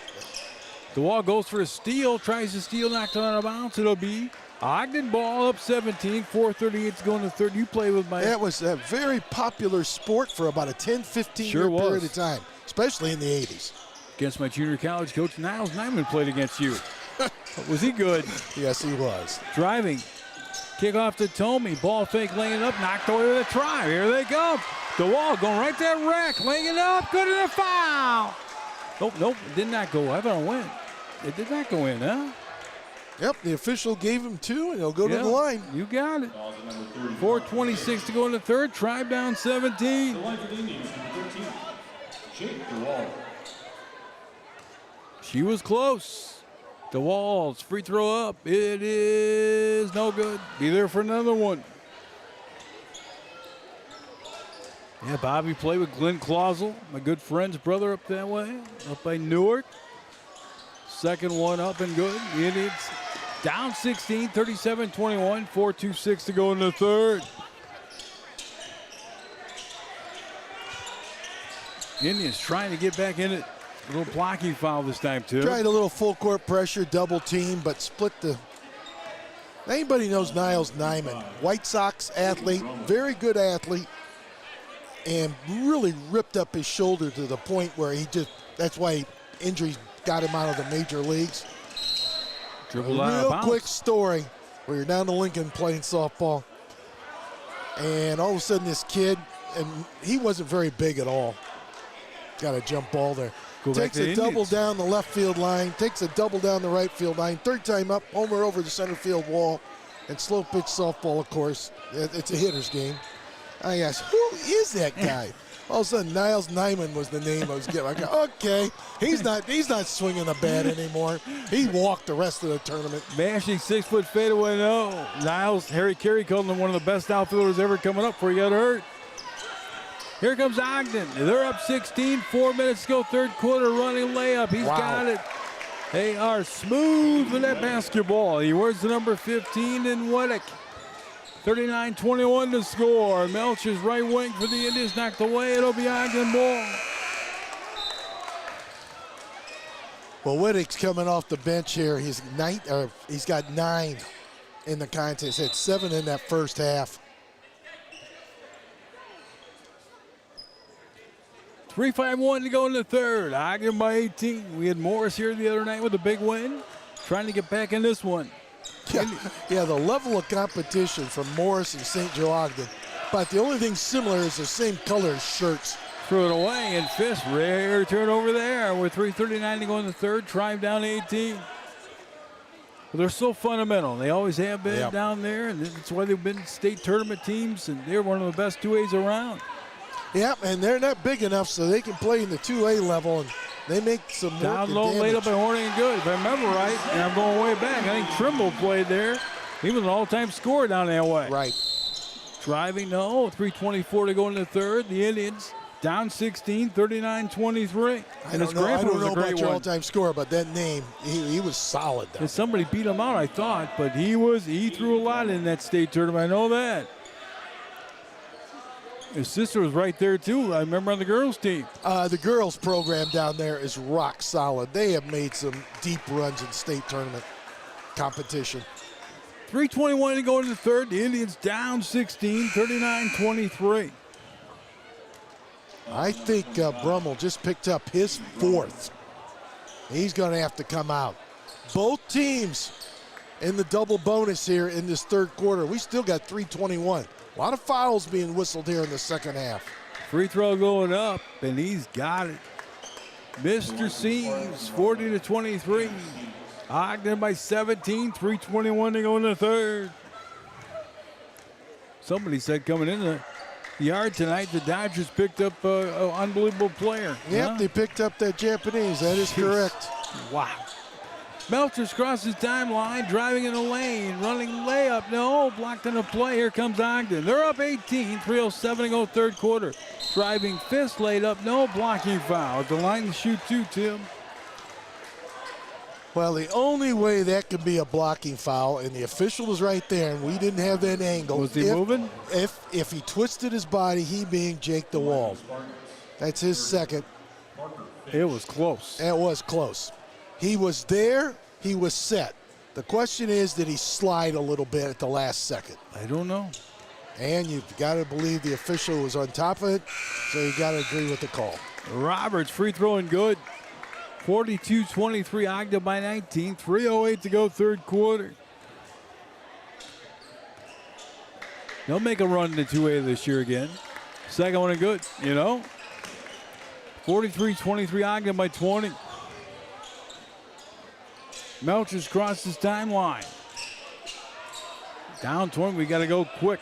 Speaker 7: DeWall goes for a steal, tries to steal, knocked out of bounds. It'll be Ogden ball up 17, 4:38 to go in the third. You play with my.
Speaker 1: That was a very popular sport for about a 10, 15-year period of time, especially in the 80s.
Speaker 7: Against my junior college coach, Niles Nyman played against you. Was he good?
Speaker 1: Yes, he was.
Speaker 7: Driving. Kick off to Tomey. Ball fake, laying it up, knocked away with a try. Here they go. DeWall going right to that rack, laying it up, good in the foul. Nope, it did not go. I thought it went. It did not go in, huh?
Speaker 1: Yep, the official gave him 2, and he'll go to the line.
Speaker 7: You got it. 4:26 to go in the third. Tribe down 17. She was close. DeWall's free throw up. It is no good. Be there for another one. Yeah, Bobby played with Glenn Clausel, my good friend's brother up that way, up by Newark. Second one up and good. The Indians down 16, 37-21, 4:26 to go in the third. Indians trying to get back in it. A little blocking foul this time, too.
Speaker 1: Tried a little full court pressure, double team, but split the. Anybody knows Niles Nyman, White Sox athlete, very good athlete, and really ripped up his shoulder to the point where that's why injuries got him out of the major leagues.
Speaker 7: Dribbled out of bounds.
Speaker 1: Real quick story where you're down to Lincoln playing softball, and all of a sudden this kid, and he wasn't very big at all, got a jump ball there. Takes a double down the left field line, takes a double down the right field line, third time up, homer over the center field wall, and slow pitch softball, of course. It's a hitter's game. I asked, who is that guy? All of a sudden, Niles Nyman was the name I was getting. I go, okay, he's not swinging the bat anymore. He walked the rest of the tournament.
Speaker 7: Mashing 6-foot fadeaway, no. Niles, Harry Carey called him one of the best outfielders ever coming up before he got hurt. Here comes Ogden. They're up 16, 4 minutes to go, third quarter, running layup. He's got it. They are smooth with that basketball. He wears the number 15 in Weddick. 39-21 to score. Melcher's right wing for the Indians knocked away. It'll be Ogden ball.
Speaker 1: Well, Whittick's coming off the bench here. He's got 9 in the contest. He had 7 in that first half.
Speaker 7: 3-5-1 to go in the third. Ogden by 18. We had Morris here the other night with a big win. Trying to get back in this one.
Speaker 1: Yeah, the level of competition from Morris and St. Joe Ogden. But the only thing similar is the same color shirts.
Speaker 7: Threw it away, and Fisk, rare turnover there with 3:39 to go in the third. Tribe down 18. But they're so fundamental. They always have been down there, and that's why they've been state tournament teams, and they're one of the best 2As around.
Speaker 1: Yep, and they're not big enough so they can play in the 2A level, and they make some work
Speaker 7: down low,
Speaker 1: damage.
Speaker 7: laid up by Horning and Good. If I remember right, and I'm going way back, I think Trimble played there. He was an all-time scorer down that way.
Speaker 1: Right.
Speaker 7: Driving, no. 3:24 to go in the third. The Indians down 16, 39-23.
Speaker 1: I don't know about your all-time scorer, but that name, he was solid.
Speaker 7: And somebody beat him out, I thought, but he threw a lot in that state tournament. I know that. His sister was right there, too. I remember on the girls' team.
Speaker 1: The girls' program down there is rock solid. They have made some deep runs in state tournament competition.
Speaker 7: 3:21 to go in the third. The Indians down 16, 39-23.
Speaker 1: I think Brummel just picked up his 4th. He's going to have to come out. Both teams in the double bonus here in this third quarter. We still got 3:21. A lot of fouls being whistled here in the second half.
Speaker 7: Free throw going up, and he's got it. Mr. Seaves, 40-23. Ogden by 17, 3:21 to go in the third. Somebody said coming in the yard tonight, the Dodgers picked up an unbelievable player.
Speaker 1: Yep, they picked up that Japanese. That is correct.
Speaker 7: Wow. Melchers crosses timeline, driving in the lane, running layup. No, blocked in the play. Here comes Ogden. They're up 18, 3:07 to go third quarter. Driving fist laid up, no blocking foul. At the line to shoot 2, Tim.
Speaker 1: Well, the only way that could be a blocking foul, and the official was right there, and we didn't have that angle.
Speaker 7: Was he moving?
Speaker 1: If he twisted his body, he being Jake DeWald. That's his second.
Speaker 7: It was close.
Speaker 1: It was close. He was there. He was set. The question is, did he slide a little bit at the last second?
Speaker 7: I don't know.
Speaker 1: And you've got to believe the official was on top of it, so you got to agree with the call.
Speaker 7: Roberts free throw and good. 42-23, Ogden by 19. 3:08 to go third quarter. They'll make a run to 2A this year again. Second one and good, 43-23, Ogden by 20. Melchers crosses timeline. Down 20, we got to go quick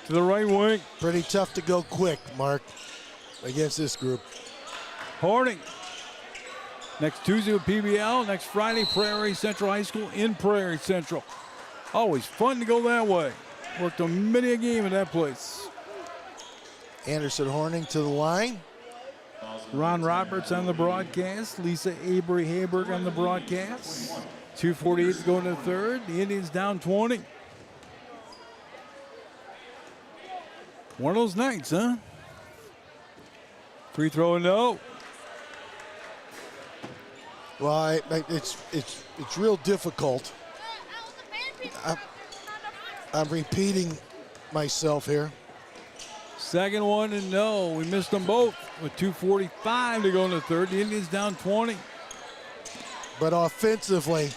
Speaker 7: to the right wing.
Speaker 1: Pretty tough to go quick, Mark, against this group.
Speaker 7: Horning. Next Tuesday with PBL. Next Friday, Prairie Central High School in Prairie Central. Always fun to go that way. Worked a many a game in that place.
Speaker 1: Anderson Horning to the line.
Speaker 7: Ron Roberts on the broadcast. Lisa Hayberg on the broadcast. 2:48 to go in the third. The Indians down 20. One of those nights, huh? Free throw and no.
Speaker 1: Well, it's real difficult. I'm repeating myself here.
Speaker 7: Second one and no. We missed them both with 2:45 to go in the third. The Indians down 20.
Speaker 1: But offensively,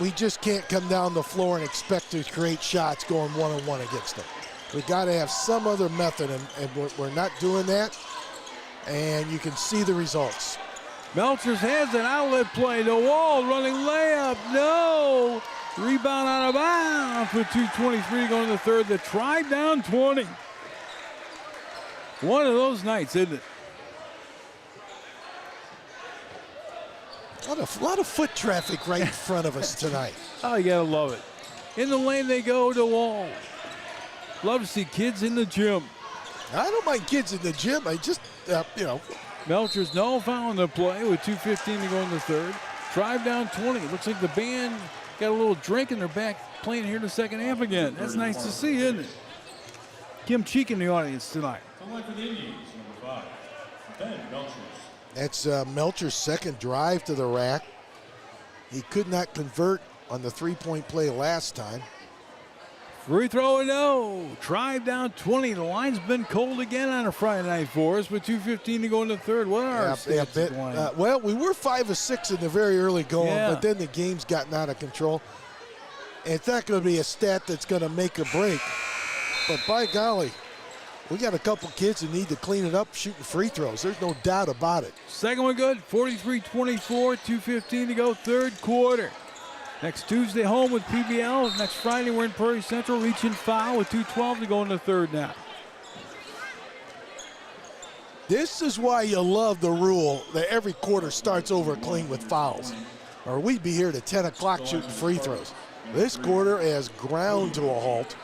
Speaker 1: we just can't come down the floor and expect to create shots going one-on-one against them. We got to have some other method, and we're not doing that. And you can see the results.
Speaker 7: Melchers has an outlet play. The wall running layup. No. Rebound out of bounds with 2:23 to go in the third. The Tribe down 20. One of those nights, isn't it?
Speaker 1: A lot of foot traffic right in front of us tonight.
Speaker 7: Oh, you gotta love it. In the lane they go to Wall. Love to see kids in the gym.
Speaker 1: I don't mind kids in the gym. I just,
Speaker 7: Melcher's no foul in the play with 2:15 to go in the third. Drive down 20. Looks like the band got a little drink and they're back playing here in the second half again. That's nice to see, isn't it? Kim Cheek in the audience tonight.
Speaker 12: Someone for the Indians, number 5. Ben Melchers.
Speaker 1: That's Melcher's second drive to the rack. He could not convert on the three-point play last time.
Speaker 7: Free throw and no. Drive down 20. The line's been cold again on a Friday night for us with 2:15 to go in the third. What are our stats?
Speaker 1: Well, we were 5 of 6 in the very early going, but then the game's gotten out of control. And it's not going to be a stat that's going to make a break. But by golly, we got a couple kids who need to clean it up shooting free throws. There's no doubt about it.
Speaker 7: Second one good. 43-24. 2:15 to go third quarter. Next Tuesday home with PBL. Next Friday we're in Prairie Central. Reach and foul with 2:12 to go in the third now.
Speaker 1: This is why you love the rule that every quarter starts over clean with fouls. Or we'd be here to 10 o'clock shooting free throws. This quarter has ground to a halt.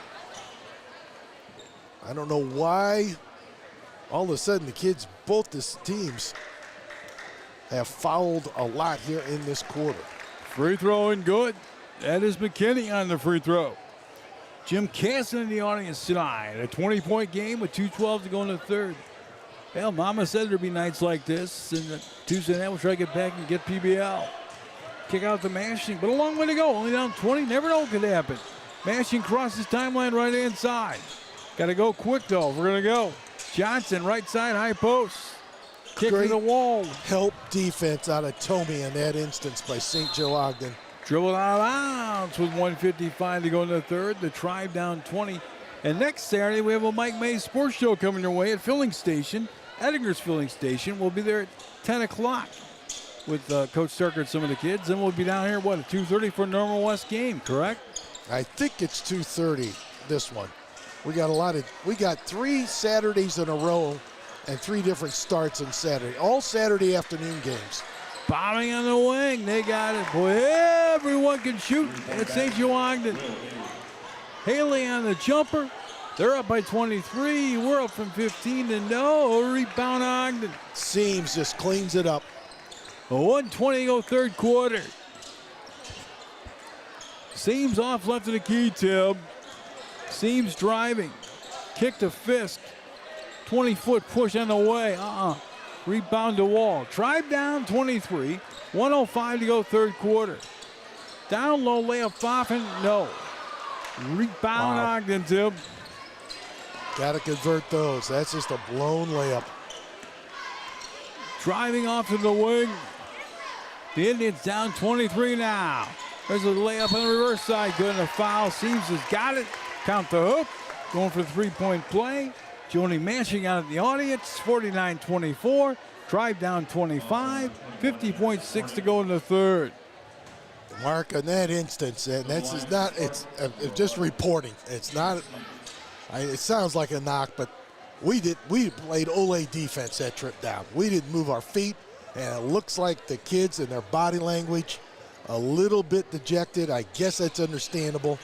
Speaker 1: I don't know why all of a sudden the kids, both the teams, have fouled a lot here in this quarter.
Speaker 7: Free throw and good. That is McKinney on the free throw. Jim Casson in the audience tonight. A 20-point game with 2:12 to go in the third. Well, Mama said there'd be nights like this. And Tuesday night we'll try to get back and get PBL. Kick out the Mashing, but a long way to go. Only down 20. Never know what could happen. Mashing crosses timeline right hand side. Got to go quick, though. We're going to go. Johnson, right side, high post. Kick to the wall.
Speaker 1: Help defense out of Tomey in that instance by St. Joe Ogden.
Speaker 7: Dribbled out of bounds with 1:55 to go in the third. The Tribe down 20. And next Saturday, we have a Mike May sports show coming your way at Filling Station. Edinger's Filling Station. We'll be there at 10 o'clock with Coach Starker and some of the kids. Then we'll be down here, at 2:30 for a Normal West game, correct?
Speaker 1: I think it's 2:30, this one. We got 3 Saturdays in a row and 3 different starts on Saturday. All Saturday afternoon games.
Speaker 7: Bombing on the wing. They got it. Boy, everyone can shoot at St. Joe Ogden. Haley on the jumper. They're up by 23. We're up from 15 to no. Rebound Ogden.
Speaker 1: Seams just cleans it up.
Speaker 7: 1:20 to go third quarter. Seams off left of the key, Tim. Seams driving. Kick to Fisk. 20-foot push on the way. Rebound to Wall. Tribe down 23. 1:05 to go third quarter. Down low layup Foffen. No. Rebound Ogden, Tim.
Speaker 1: Got to convert those. That's just a blown layup.
Speaker 7: Driving off to the wing. The Indians down 23 now. There's a layup on the reverse side. Good and a foul. Seams has got it. Count the hook. Going for the three-point play. Joni Mashing out of the audience. 49-24. Drive down 25. 50.6 to go in the third.
Speaker 1: Mark, in that instance, and that's just not, it's just reporting. It's not, it sounds like a knock, but we played Ole defense that trip down. We didn't move our feet, and it looks like the kids and their body language a little bit dejected. I guess that's understandable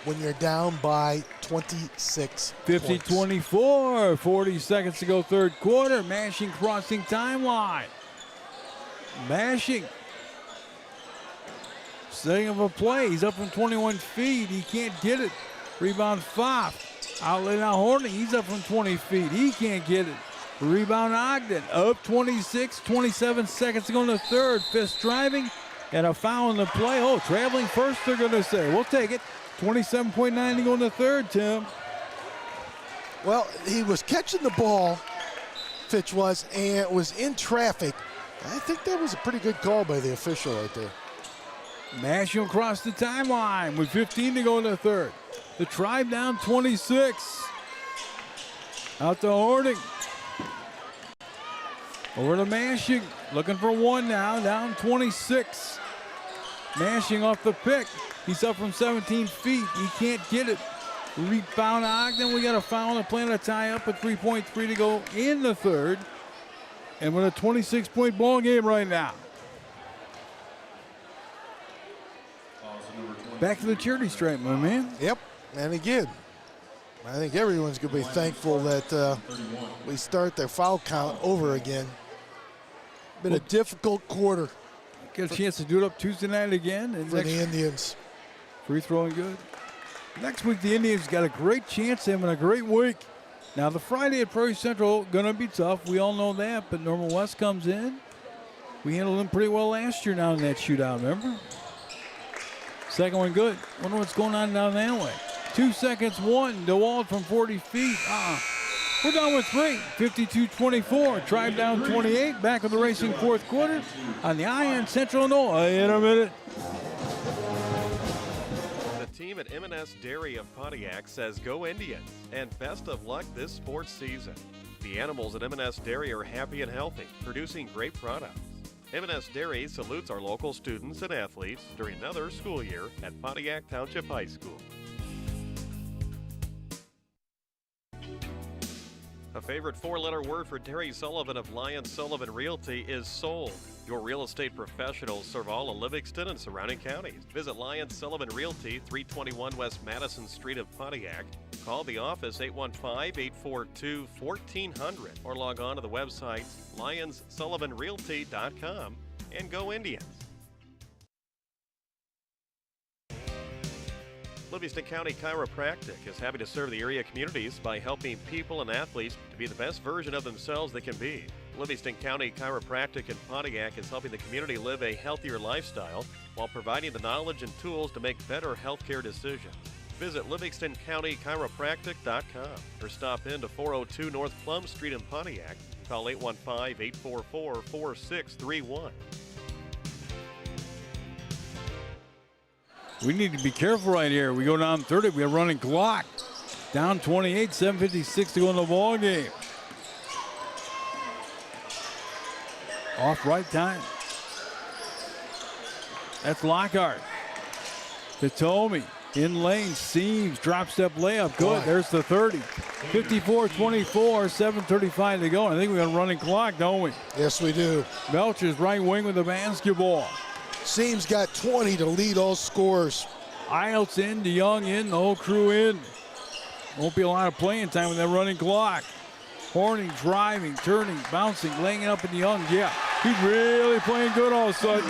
Speaker 1: when you're down by 26
Speaker 7: 50-24, 40 seconds to go third quarter. Mashing crossing timeline. Mashing. Setting of a play. He's up from 21 feet. He can't get it. Rebound Pfaff. Outlet now Horning. He's up from 20 feet. He can't get it. Rebound Ogden. Up 26, 27 seconds to go in the third. Fisk driving and a foul in the play. Oh, traveling first, they're going to say. We'll take it. 27.9 to go in the third, Tim.
Speaker 1: Well, he was catching the ball, Fitch was, and was in traffic. I think that was a pretty good call by the official right there.
Speaker 7: Mashing across the timeline with 15 to go in the third. The Tribe down 26. Out to Horning. Over to Mashing. Looking for one now. Down 26. Mashing off the pick. He's up from 17 feet. He can't get it. Rebound Ogden. We got a foul and playing a tie up with 3.3 to go in the third. And we're in a 26-point ball game right now. Back to the charity stripe, my man.
Speaker 1: Yep. And again, I think everyone's going to be thankful that we start their foul count over again. Been a difficult quarter.
Speaker 7: Get a chance to do it up Tuesday night again. And
Speaker 1: for the Indians.
Speaker 7: Free throwing good. Next week, the Indians got a great chance, having a great week. Now, the Friday at Prairie Central, going to be tough. We all know that, but Norman West comes in. We handled them pretty well last year down in that shootout, remember? Second one good. Wonder what's going on down that way. 2 seconds, one. DeWald from 40 feet. We're down with 3. 52-24. Tribe down 28. Back of the racing fourth quarter on the Ion Central Illinois in a minute.
Speaker 2: The team at M&S Dairy of Pontiac says go Indians and best of luck this sports season. The animals at M&S Dairy are happy and healthy, producing great products. M&S Dairy salutes our local students and athletes during another school year at Pontiac Township High School. A favorite 4-letter word for Terry Sullivan of Lyons Sullivan Realty is sold. Your real estate professionals serve all of Livingston and surrounding counties. Visit Lyons Sullivan Realty, 321 West Madison Street of Pontiac. Call the office 815-842-1400 or log on to the website lyonssullivanrealty.com and go Indians. Livingston County Chiropractic is happy to serve the area communities by helping people and athletes to be the best version of themselves they can be. Livingston County Chiropractic in Pontiac is helping the community live a healthier lifestyle while providing the knowledge and tools to make better healthcare decisions. Visit LivingstonCountyChiropractic.com or stop in to 402 North Plum Street in Pontiac. Call 815-844-4631.
Speaker 7: We need to be careful right here. We go down 30. We have a running clock. Down 28, 7:56 to go in the ball game. Off right time. That's Lockhart. Katomi in lane. Seams. Drop step layup. Good. There's the 30. 54-24. 7:35 to go. I think we got a running clock, don't we?
Speaker 1: Yes, we do.
Speaker 7: Belcher's right wing with the basketball.
Speaker 1: Seams got 20 to lead all scorers.
Speaker 7: Iles in, DeYoung in, the whole crew in. Won't be a lot of playing time with that running clock. Horning, driving, turning, bouncing, laying it up in DeYoung. Yeah, he's really playing good all of a sudden.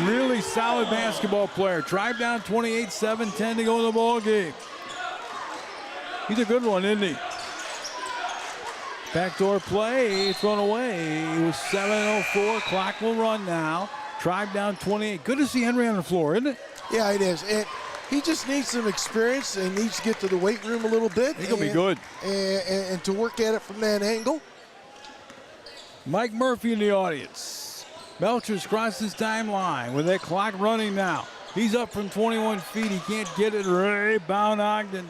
Speaker 7: Really solid basketball player. Tribe down 28, 7-10 to go in the ball game. He's a good one, isn't he? Backdoor play, thrown away. It was 7:04. Clock will run now. Tribe down 28. Good to see Henry on the floor, isn't it?
Speaker 1: Yeah, it is. And he just needs some experience and needs to get to the weight room a little bit.
Speaker 7: He'll be good.
Speaker 1: And to work at it from that angle.
Speaker 7: Mike Murphy in the audience. Belcher's crossed his timeline with that clock running now. He's up from 21 feet. He can't get it. Rebound Ogden.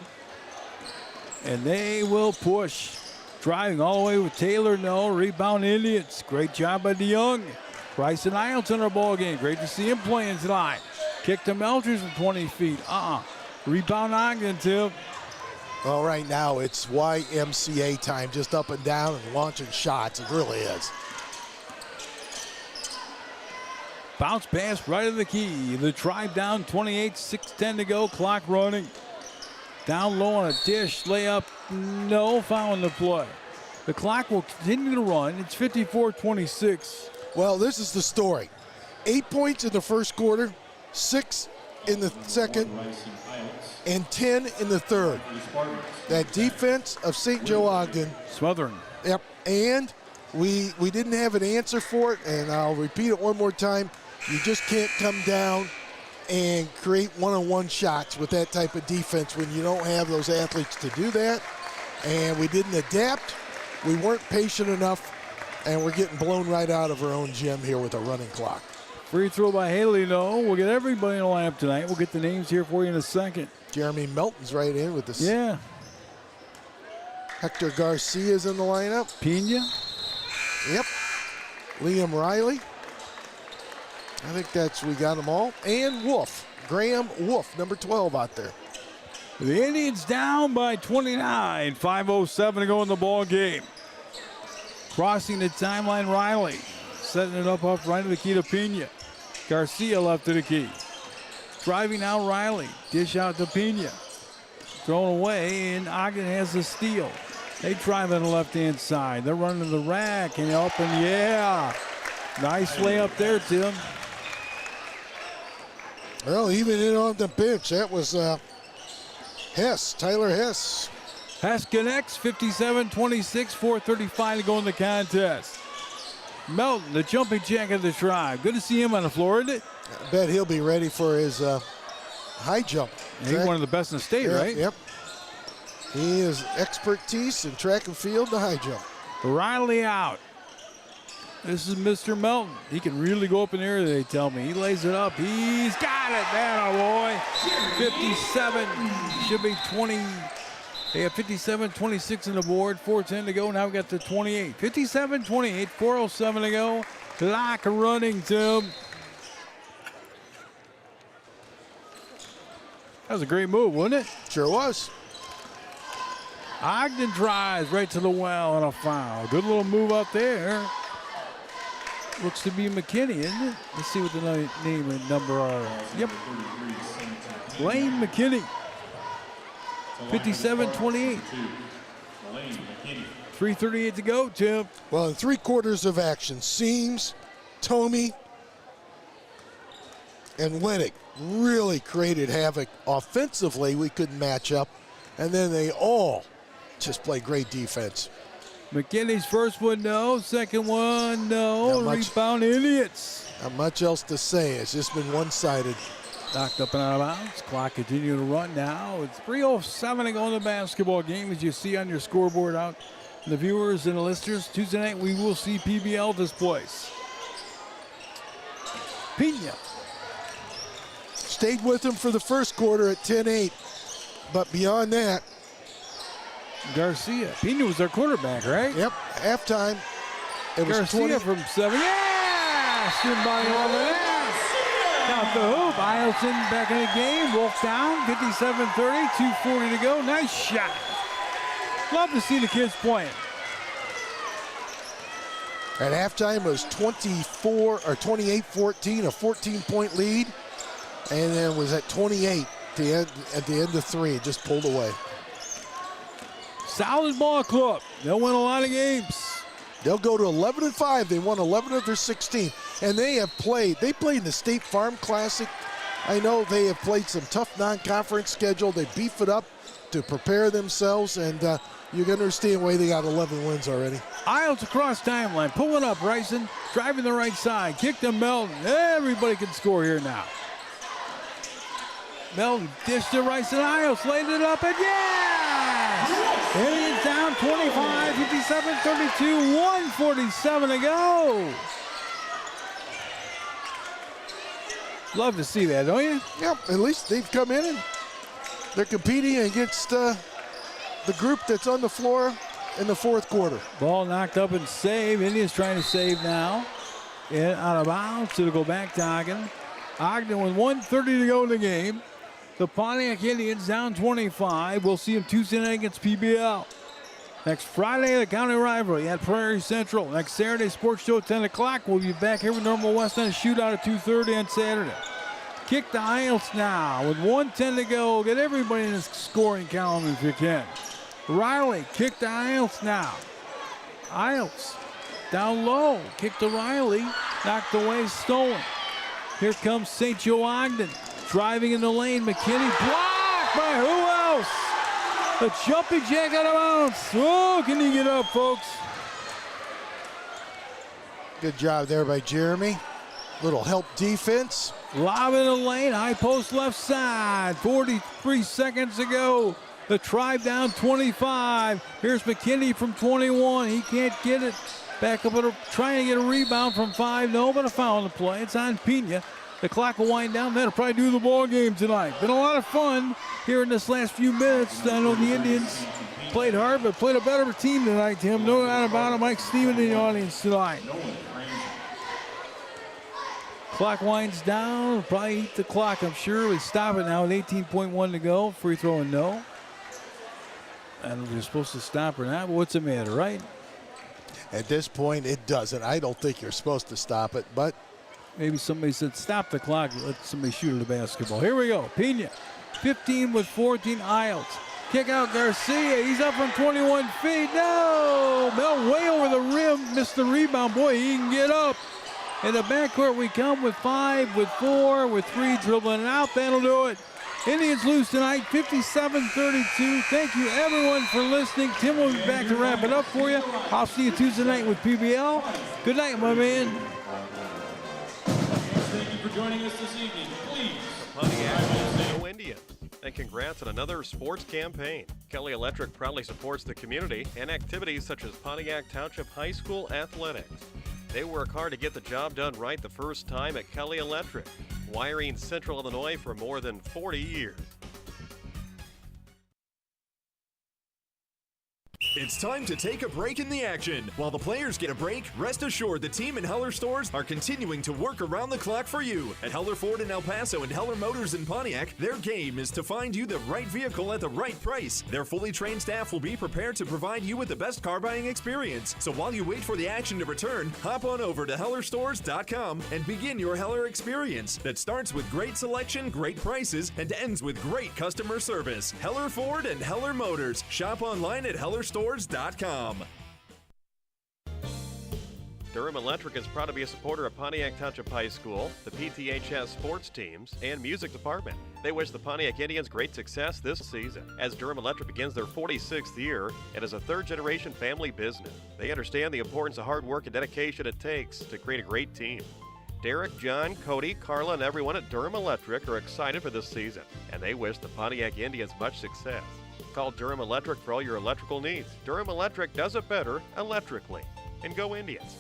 Speaker 7: And they will push. Driving all the way with Taylor. No. Rebound Indians. Great job by DeYoung. Bryson Iles in our ball game. Great to see him playing tonight. Kick to Melchers from 20 feet. Rebound Ogden, Tim.
Speaker 1: Well, right now it's YMCA time, just up and down and launching shots. It really is.
Speaker 7: Bounce pass right in the key. The Tribe down 28, 6:10 to go. Clock running. Down low on a dish. Layup. No foul in the play. The clock will continue to run. It's 54-26.
Speaker 1: Well, this is the story. 8 points in the first quarter, 6 in the second, and 10 in the third. That defense of St. Joe Ogden.
Speaker 7: Smothering.
Speaker 1: Yep, and we didn't have an answer for it, and I'll repeat it one more time. You just can't come down and create one-on-one shots with that type of defense when you don't have those athletes to do that. And we didn't adapt. We weren't patient enough. And we're getting blown right out of our own gym here with a running clock.
Speaker 7: Free throw by Haley, no. We'll get everybody in the lineup tonight. We'll get the names here for you in a second.
Speaker 1: Jeremy Melton's right in with this.
Speaker 7: Yeah.
Speaker 1: Hector Garcia's in the lineup.
Speaker 7: Pena.
Speaker 1: Yep. Liam Riley. I think we got them all. And Wolf. Graham Wolf, number 12 out there.
Speaker 7: The Indians down by 29. 5:07 to go in the ball game. Crossing the timeline, Riley. Setting it up off right of the key to Pena. Garcia left to the key. Driving out Riley. Dish out to Pena. Thrown away, and Ogden has the steal. They drive on the left-hand side. They're running the rack and up, and yeah. Nice layup there, Tim.
Speaker 1: Well, even in on the bench, that was Hess, Tyler Hess.
Speaker 7: Hess connects, 57-26, 4:35 to go in the contest. Melton, the jumping jack of the tribe. Good to see him on the floor, isn't it?
Speaker 1: I bet he'll be ready for his high jump.
Speaker 7: He's one of the best in the state, right?
Speaker 1: Yep. He is expertise in track and field, the high jump.
Speaker 7: Riley out. This is Mr. Melton. He can really go up in the air, they tell me. He lays it up. He's got it. That boy. 57. Should be 20. They have 57-26 on the board. 4:10 to go. Now we got the 28. 57-28. 4:07 to go. Clock running, Tim. That was a great move, wasn't it?
Speaker 1: Sure was.
Speaker 7: Ogden drives right to the well and a foul. Good little move up there. Looks to be McKinney, isn't it? Let's see what the name and number are. Yep. Lane McKinney. 57-28. 3:38 to go, Tim.
Speaker 1: Well, in 3 quarters of action, Seams, Tomey, and Lennox really created havoc offensively. We couldn't match up. And then they all just play great defense.
Speaker 7: McKinney's first one, no. Second one, no. Rebound, Indians.
Speaker 1: Not much else to say. It's just been one-sided.
Speaker 7: Knocked up and out of bounds. Clock continuing to run now. It's 3:07 to go in the basketball game, as you see on your scoreboard out. The viewers and the listeners, Tuesday night we will see PBL displays. Pena.
Speaker 1: Stayed with him for the first quarter at 10-8. But beyond that,
Speaker 7: Garcia. Pena was their quarterback, right?
Speaker 1: Yep. Halftime. It was
Speaker 7: Garcia
Speaker 1: 20
Speaker 7: from 7. Yeah! Shooting by over there. Count the hoop. Ileson back in the game. Wolf down. 57-30. 2:40 to go. Nice shot. Love to see the kids playing.
Speaker 1: At halftime, it was 28-14, a 14-point lead. And then was at 28 at the end of 3. It just pulled away.
Speaker 7: Solid ball club. They'll win a lot of games.
Speaker 1: They'll go to 11-5. They won 11 of their 16. And they played in the State Farm Classic. I know they have played some tough non-conference schedule. They beef it up to prepare themselves. And you can understand why they got 11 wins already.
Speaker 7: Isles across timeline. Pulling up, Ryson. Driving the right side. Kick to Melton. Everybody can score here now. Melton dished to Ryson. Isles laid it up, and yes! Indians down 25, 57-32, 1:47 to go. Love to see that, don't you?
Speaker 1: Yep, at least they've come in and they're competing against the group that's on the floor in the 4th quarter.
Speaker 7: Ball knocked up and saved. Indians trying to save now. And out of bounds, it'll go back to Ogden. Ogden with 1:30 to go in the game. The Pontiac Indians down 25. We'll see them Tuesday night against PBL. Next Friday, the county rivalry at Prairie Central. Next Saturday, sports show at 10 o'clock. We'll be back here with Normal West on a shootout at 2:30 on Saturday. Kick to Isles now with 1:10 to go. Get everybody in the scoring column if you can. Riley, kick to Isles now. Isles down low. Kick to Riley. Knocked away, stolen. Here comes St. Joe Ogden. Driving in the lane, McKinney blocked by who else? A jumping jack out of bounds. Oh, can he get up, folks?
Speaker 1: Good job there by Jeremy. Little help defense.
Speaker 7: Lob in the lane, high post left side. 43 seconds to go. The Tribe down 25. Here's McKinney from 21. He can't get it. Back up, trying to get a rebound from 5. No, but a foul on the play. It's on Pena. The clock will wind down. That'll probably do the ball game tonight. Been a lot of fun here in this last few minutes. I know the Indians played hard, but played a better team tonight, Tim. No doubt about it. Mike Steven in the audience tonight. Clock winds down. Probably eat the clock, I'm sure. We stop it now with 18.1 to go. Free throw and no. And we're supposed to stop or not, but what's the matter, right?
Speaker 1: At this point, it doesn't. I don't think you're supposed to stop it, but
Speaker 7: maybe somebody said stop the clock, let somebody shoot at the basketball. Here we go. Pena, 15 with 14. Isles. Kick out Garcia. He's up from 21 feet. No! Mel way over the rim. Missed the rebound. Boy, he can get up. In the backcourt, we come with 5, with 4, with 3 dribbling it out. That'll do it. Indians lose tonight, 57-32. Thank you, everyone, for listening. Tim will be back to wrap it up for you. I'll see you Tuesday night with PBL. Good night, my man.
Speaker 12: Thank you for joining us this evening. Please.
Speaker 2: Pontiac, go Indians. And congrats on another sports campaign. Kelly Electric proudly supports the community and activities such as Pontiac Township High School athletics. They work hard to get the job done right the first time at Kelly Electric, wiring Central Illinois for more than 40 years.
Speaker 8: It's time to take a break in the action. While the players get a break, rest assured the team in Heller stores are continuing to work around the clock for you. At Heller Ford in El Paso and Heller Motors in Pontiac, their game is to find you the right vehicle at the right price. Their fully trained staff will be prepared to provide you with the best car buying experience. So while you wait for the action to return, hop on over to HellerStores.com and begin your Heller experience that starts with great selection, great prices, and ends with great customer service. Heller Ford and Heller Motors. Shop online at HellerStores.com.
Speaker 2: Durham Electric is proud to be a supporter of Pontiac Township High School, the PTHS sports teams, and music department. They wish the Pontiac Indians great success this season, as Durham Electric begins their 46th year and is a third-generation family business. They understand the importance of hard work and dedication it takes to create a great team. Derek, John, Cody, Carla, and everyone at Durham Electric are excited for this season, and they wish the Pontiac Indians much success. Call Durham Electric for all your electrical needs. Durham Electric does it better electrically. And go Indians.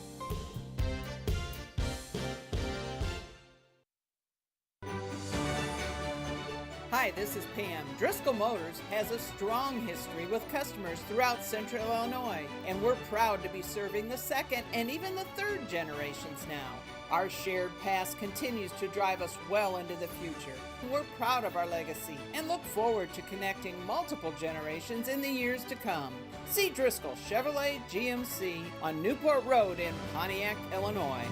Speaker 10: Hi, this is Pam. Driscoll Motors has a strong history with customers throughout Central Illinois, and we're proud to be serving the second and even the third generations now. Our shared past continues to drive us well into the future. We're proud of our legacy and look forward to connecting multiple generations in the years to come. See Driscoll Chevrolet GMC on Newport Road in Pontiac, Illinois.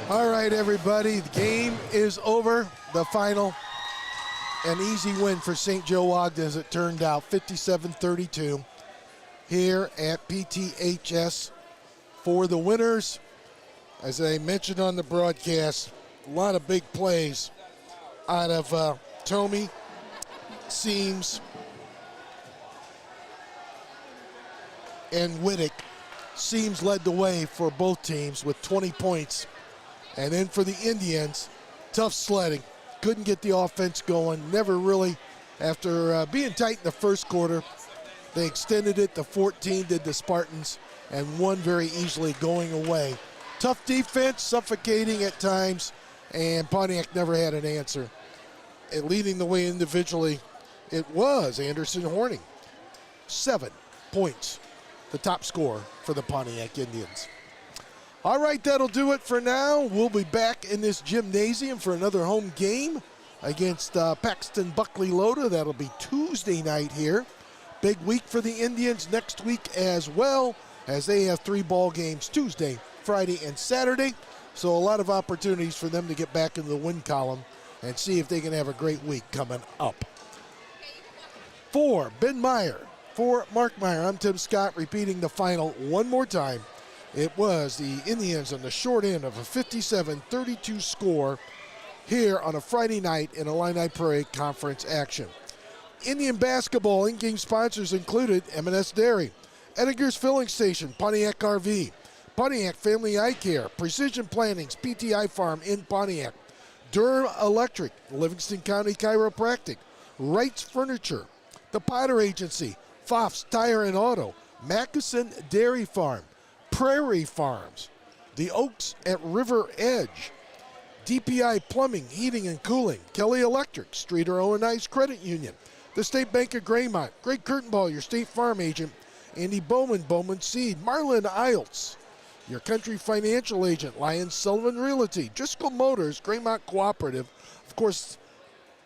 Speaker 1: all right, everybody, the game is over. The final, an easy win for St. Joe Ogden as it turned out, 57-32 here at PTHS. For the winners, as I mentioned on the broadcast, a lot of big plays out of Tomey, Seams, and Wittick. Seams led the way for both teams with 20 points. And then for the Indians, tough sledding. Couldn't get the offense going. Never really, after being tight in the first quarter, they extended it to 14, did the Spartans, and won very easily going away. Tough defense, suffocating at times, and Pontiac never had an answer. And leading the way individually, it was Anderson Horning. 7 points, the top scorer for the Pontiac Indians. All right, that'll do it for now. We'll be back in this gymnasium for another home game against Paxton Buckley Loda. That'll be Tuesday night here. Big week for the Indians next week as well, as they have 3 ball games Tuesday, Friday, and Saturday. So a lot of opportunities for them to get back into the win column and see if they can have a great week coming up. For Ben Meyer, for Mark Meyer, I'm Tim Scott, repeating the final one more time. It was the Indians on the short end of a 57-32 score here on a Friday night in Illini Prairie Conference action. Indian basketball in-game sponsors included M&S Dairy, Edgar's Filling Station, Pontiac RV, Pontiac Family Eye Care, Precision Planning's PTI Farm in Pontiac, Durham Electric, Livingston County Chiropractic, Wright's Furniture, The Potter Agency, Pfaff's Tire and Auto, Mackeson Dairy Farm, Prairie Farms, The Oaks at River Edge, DPI Plumbing, Heating and Cooling, Kelly Electric, Streeter Owen Ice Credit Union, the State Bank of Graymont, Greg Kurtenball, your State Farm agent, Andy Bowman, Bowman Seed, Marlon Iltz, Your Country Financial Agent, Lyons Sullivan Realty, Driscoll Motors, Graymont Cooperative, of course,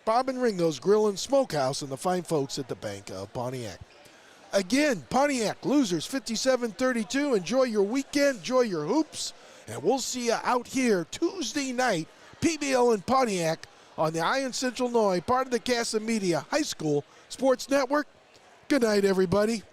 Speaker 1: Bob and Ringo's Grill and Smokehouse, and the fine folks at the Bank of Pontiac. Again, Pontiac losers 57-32. Enjoy your weekend, enjoy your hoops, and we'll see you out here Tuesday night, PBL in Pontiac on the Iron Central Noy, part of the Casa Media High School Sports Network. Good night, everybody.